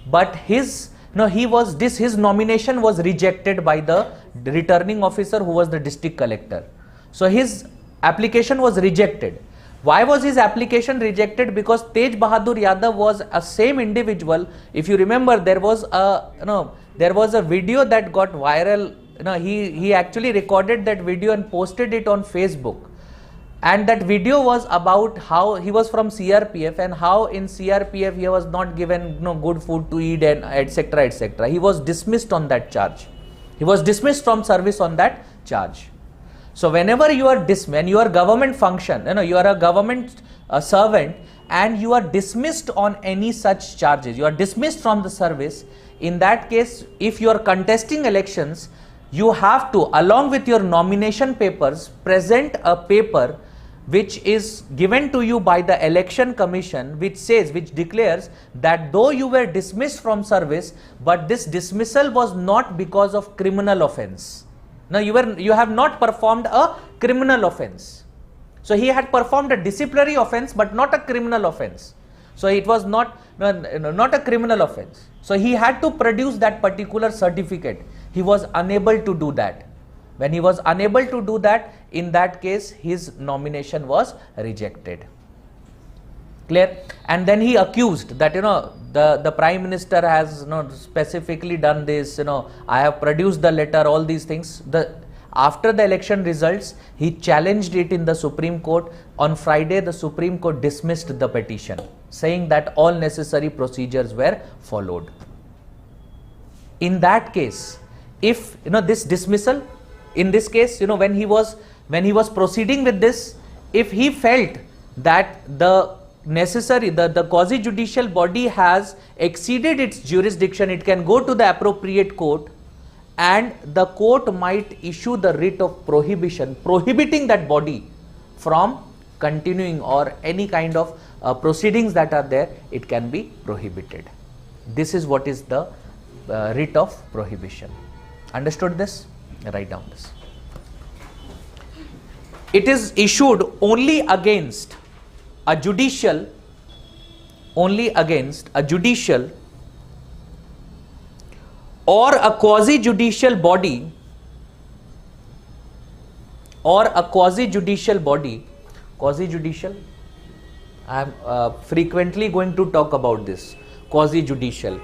but his nomination was rejected by the returning officer, who was the district collector. So his application was rejected. Why was his application rejected? Because Tej Bahadur Yadav was a same individual. If you remember, there was a video that got viral. He actually recorded that video and posted it on Facebook. And that video was about how he was from CRPF and how in CRPF he was not given good food to eat and etc. etc. He was dismissed on that charge. He was dismissed from service on that charge. So whenever you are when you are government function, you are a government servant and you are dismissed on any such charges, you are dismissed from the service. In that case, if you are contesting elections, you have to, along with your nomination papers, present a paper which is given to you by the election commission, which declares that though you were dismissed from service, but this dismissal was not because of criminal offence. Now you have not performed a criminal offence. So he had performed a disciplinary offence but not a criminal offence. So it was not a criminal offence. So he had to produce that particular certificate. He was unable to do that. When he was unable to do that, in that case his nomination was rejected. Clear? And then he accused that the Prime Minister has specifically done this, I have produced the letter, all these things. After the election results, he challenged it in the Supreme Court. On Friday, the Supreme Court dismissed the petition, saying that all necessary procedures were followed. In that case, if this dismissal, in this case, when he was proceeding with this, if he felt that the quasi-judicial body has exceeded its jurisdiction, it can go to the appropriate court and the court might issue the writ of prohibition, prohibiting that body from continuing or any kind of proceedings that are there, it can be prohibited. This is what is the writ of prohibition. Understood this? Write down this. It is issued only against a judicial or a quasi-judicial body quasi-judicial, I am frequently going to talk about this quasi-judicial.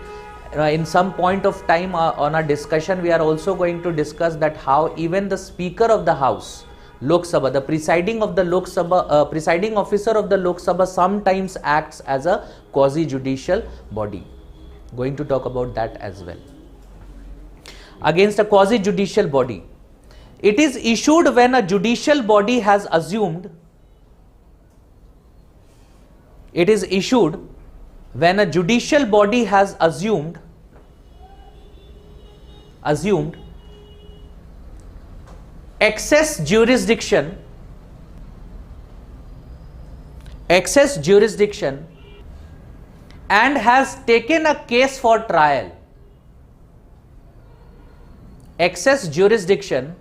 In some point of time on our discussion, we are also going to discuss that how even the Speaker of the House, Lok Sabha, the presiding officer of the Lok Sabha sometimes acts as a quasi-judicial body. Going to talk about that as well. Against a quasi-judicial body, it is issued when a judicial body has assumed. It is issued when a judicial body has assumed excess jurisdiction and has taken a case for trial. Excess jurisdiction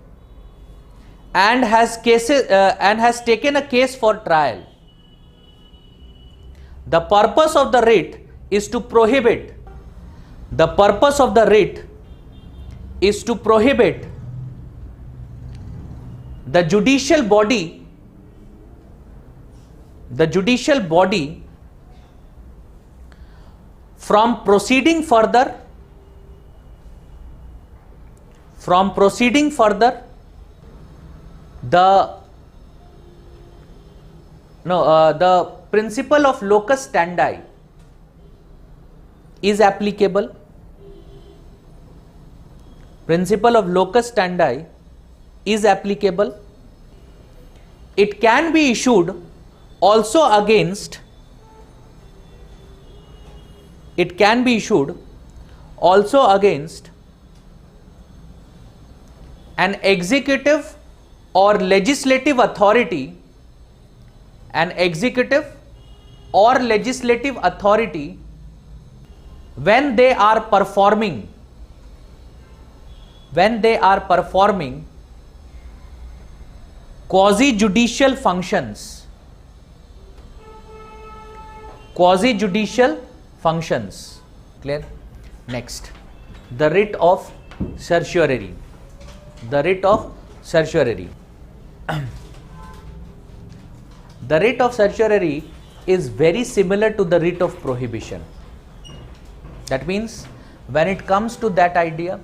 and has taken a case for trial. The purpose of the writ is to prohibit. The purpose of the writ is to prohibit the judicial body from proceeding further from proceeding further, the principle of locus standi is applicable. Principle of locus standi is applicable. It can be issued also against an executive or legislative authority, when they are performing quasi-judicial functions. Clear? Next, the writ of certiorari. The writ of certiorari. The writ of certiorari is very similar to the writ of prohibition. That means when it comes to that idea,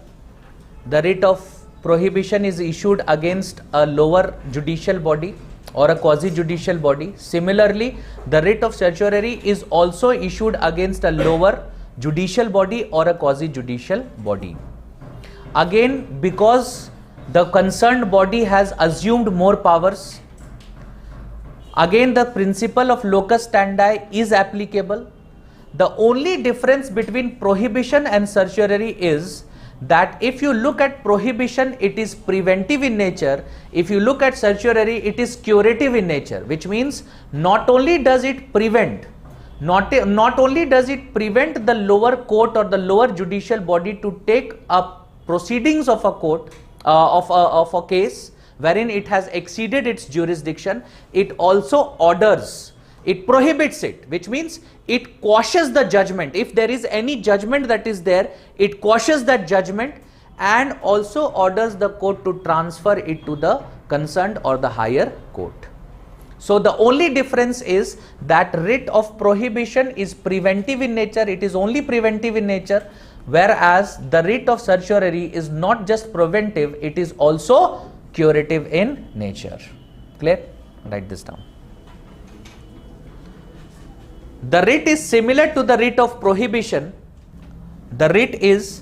the writ of prohibition is issued against a lower judicial body or a quasi-judicial body. Similarly, the writ of certiorari is also issued against a lower judicial body or a quasi-judicial body. Again, because the concerned body has assumed more powers, again the principle of locus standi is applicable. The only difference between prohibition and certiorari is that if you look at prohibition, it is preventive in nature. If you look at certiorari, it is curative in nature, which means not only does it prevent the lower court or the lower judicial body to take up proceedings of a court of a case wherein it has exceeded its jurisdiction, it also orders, it prohibits it, which means it quashes the judgment. If there is any judgment that is there, it quashes that judgment and also orders the court to transfer it to the concerned or the higher court. So the only difference is that writ of prohibition is preventive in nature, it is only preventive in nature, whereas the writ of certiorari is not just preventive, it is also curative in nature. Clear? Write this down. The writ is similar to the writ of prohibition. The writ is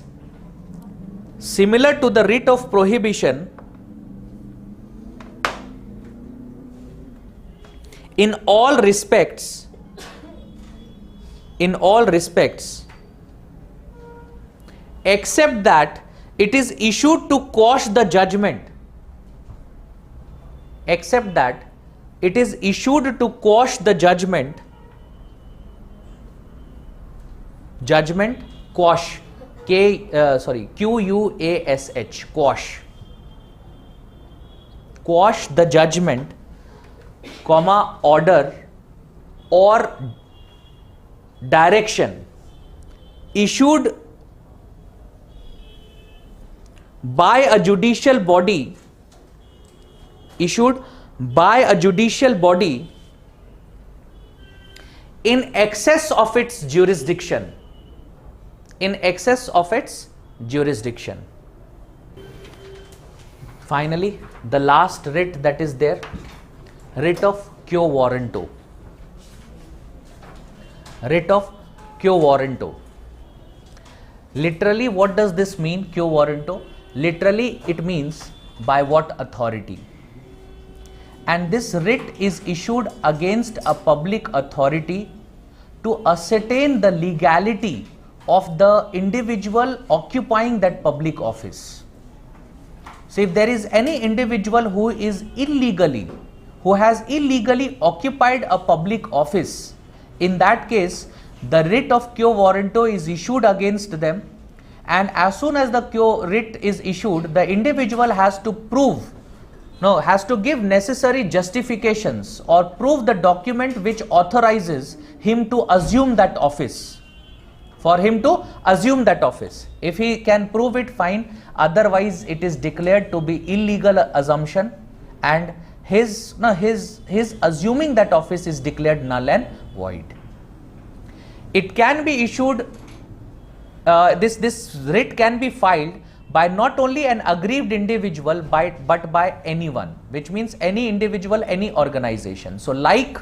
similar to the writ of prohibition in all respects, except that it is issued to quash the judgment. Except that it is issued to quash the judgment. Judgment, quash, Q-U-A-S-H, quash. Quash the judgment, comma, order or direction issued by a judicial body, in excess of its jurisdiction. Finally, the last writ that is there, writ of quo warranto. Writ of quo warranto. Literally, what does this mean, quo warranto? Literally, it means by what authority. And this writ is issued against a public authority to ascertain the legality of the individual occupying that public office. So if there is any individual who has illegally occupied a public office, in that case the writ of quo warranto is issued against them, and as soon as the quo writ is issued, the individual has to give necessary justifications or prove the document which authorizes him to assume that office. If he can prove it, fine. Otherwise, it is declared to be illegal assumption, and his assuming that office is declared null and void. It can be issued. This writ can be filed by not only an aggrieved individual but by anyone, which means any individual, any organization. So like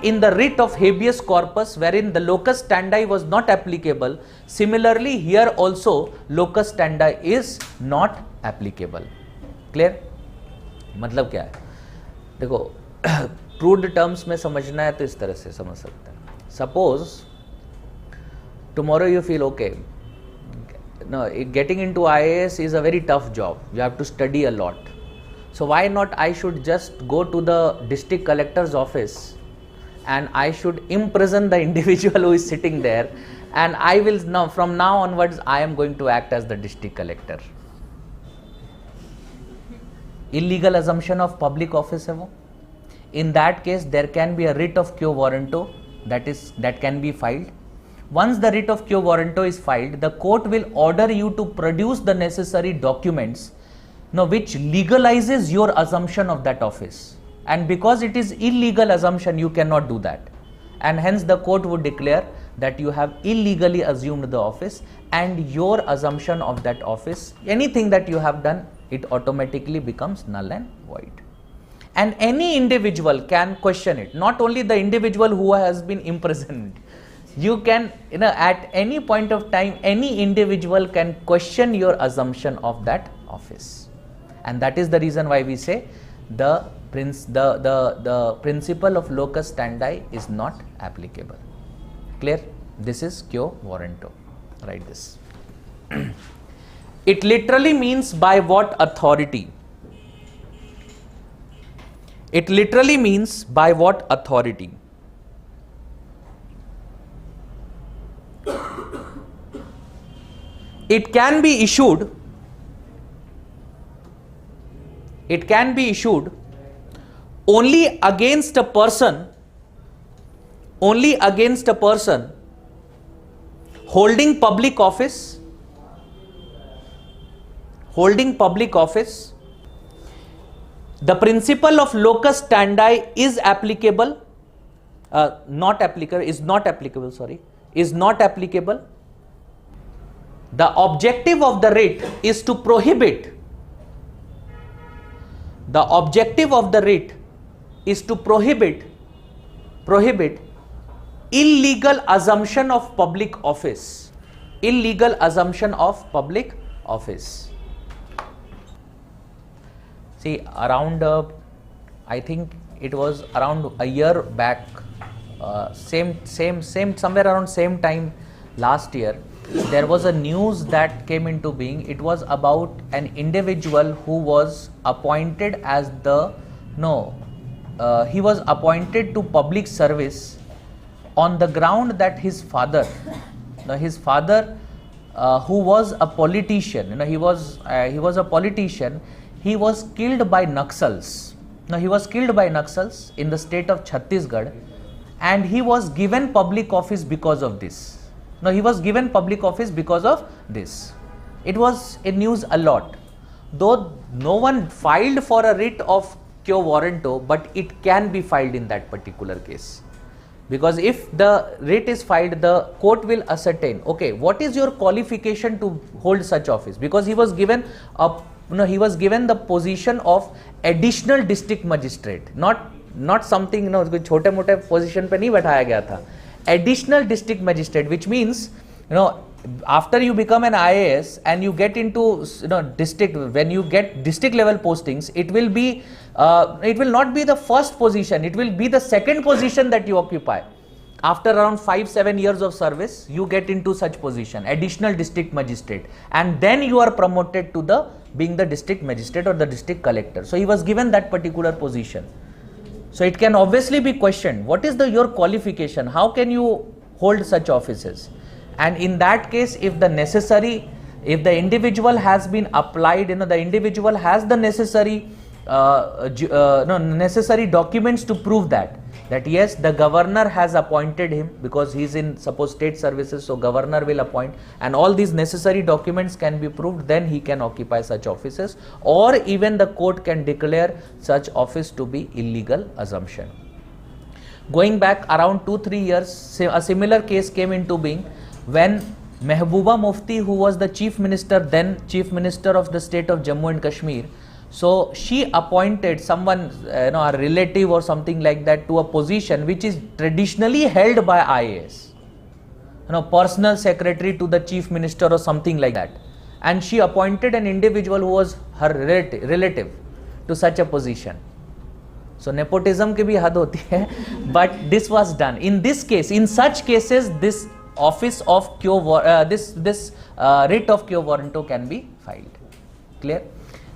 in the writ of habeas corpus, wherein the locus standi was not applicable, similarly here also locus standi is not applicable. Clear? मतलब क्या है? देखो crude terms में समझना है तो इस तरह से समझ सकते हैं. Suppose tomorrow you feel okay, no, getting into IAS is a very tough job, you have to study a lot, so why not I should just go to the district collector's office and I should imprison the individual who is sitting there, and I will now, from now onwards, I am going to act as the district collector. Illegal assumption of public office है वो. In that case, there can be a writ of quo warranto that can be filed. Once the writ of quo warranto is filed, the court will order you to produce the necessary documents, which legalizes your assumption of that office. And because it is illegal assumption, you cannot do that. And hence the court would declare that you have illegally assumed the office, and your assumption of that office, anything that you have done, it automatically becomes null and void. And any individual can question it, not only the individual who has been imprisoned. You can, at any point of time, any individual can question your assumption of that office. And that is the reason why we say the principle of locus standi is not applicable. Clear? This is quo warranto. Write this. It literally means by what authority? It literally means by what authority? It can be issued only against a person holding public office, the principle of locus standi is applicable, is not applicable. The objective of the writ is to prohibit. The objective of the writ is to prohibit illegal assumption of public office. Illegal assumption of public office. See, around I think it was around a year back, somewhere around same time last year, there was a news that came into being. It was about an individual who was appointed as he was appointed to public service on the ground that his father, who was a politician, he was a politician, he was killed by Naxals. He was killed by Naxals in the state of Chhattisgarh, and he was given public office because of this. He was given public office because of this. It was in news a lot. Though no one filed for a writ of quo warranto, but it can be filed in that particular case. Because if the writ is filed, the court will ascertain, okay, what is your qualification to hold such office? Because he was given the position of additional district magistrate, not something, छोटे मोटे position पे नहीं बैठाया गया था. Additional district magistrate, which means, after you become an IAS and you get into district, when you get district level postings, it will not be the first position, it will be the second position that you occupy. After around 5-7 years of service, you get into such position, additional district magistrate, and then you are promoted to being the district magistrate or the district collector. So he was given that particular position. So it can obviously be questioned, what is your qualification? How can you hold such offices? And in that case, if the individual has been applied, the individual has the necessary documents to prove that yes, the governor has appointed him, because he is in, suppose, state services, so governor will appoint, and all these necessary documents can be proved, then he can occupy such offices, or even the court can declare such office to be illegal assumption. Going back around 2-3 years, a similar case came into being when Mehbooba Mufti, who was the chief minister, then chief minister of the state of Jammu and Kashmir, so she appointed someone, a relative or something like that, to a position which is traditionally held by IAS, personal secretary to the chief minister or something like that, and she appointed an individual who was her relative to such a position. So nepotism ki bhi had hoti hai, but this was done. In this case, in such cases, this office of this writ of quo warranto can be filed. Clear?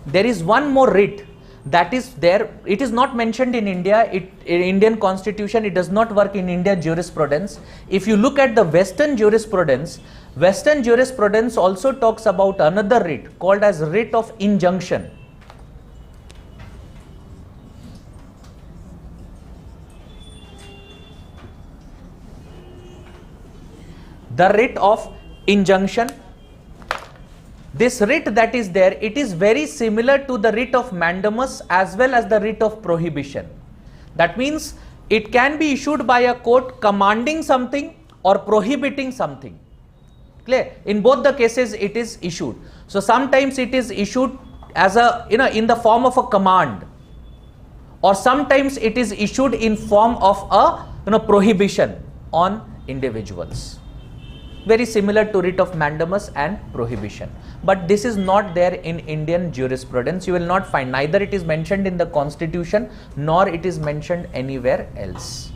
There is one more writ that is there. It is not mentioned in India. In Indian Constitution, it does not work in Indian jurisprudence. If you look at the Western jurisprudence also talks about another writ called as writ of injunction. The writ of injunction, this writ that is there, it is very similar to the writ of Mandamus as well as the writ of prohibition. That means it can be issued by a court commanding something or prohibiting something. Clear? In both the cases it is issued. So sometimes it is issued as a, in the form of a command, or sometimes it is issued in form of a prohibition on individuals. Very similar to writ of Mandamus and prohibition, but this is not there in Indian jurisprudence. You will not find, neither it is mentioned in the Constitution nor it is mentioned anywhere else.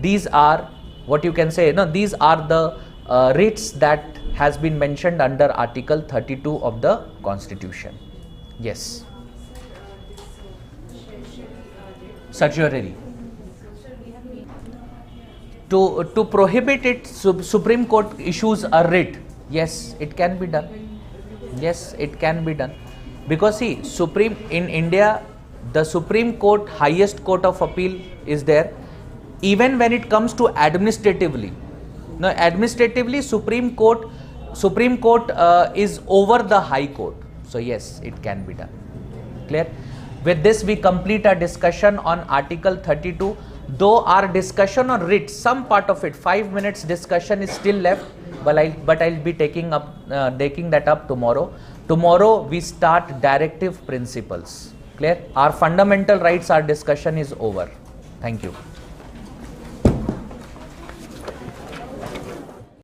These are what you can say, these are the writs that has been mentioned under Article 32 of the Constitution. Yes. Certiorari. To prohibit it, Supreme Court issues a writ. Yes, it can be done. Yes, it can be done. Because see, in India, the Supreme Court, highest court of appeal is there. Even when it comes to administratively, Supreme Court is over the High Court. So yes, it can be done. Clear? With this, we complete our discussion on Article 32. Though our discussion on writ, some part of it, 5 minutes discussion is still left, but I'll be taking that up tomorrow. Tomorrow we start directive principles. Clear? Our fundamental rights, our discussion is over. Thank you.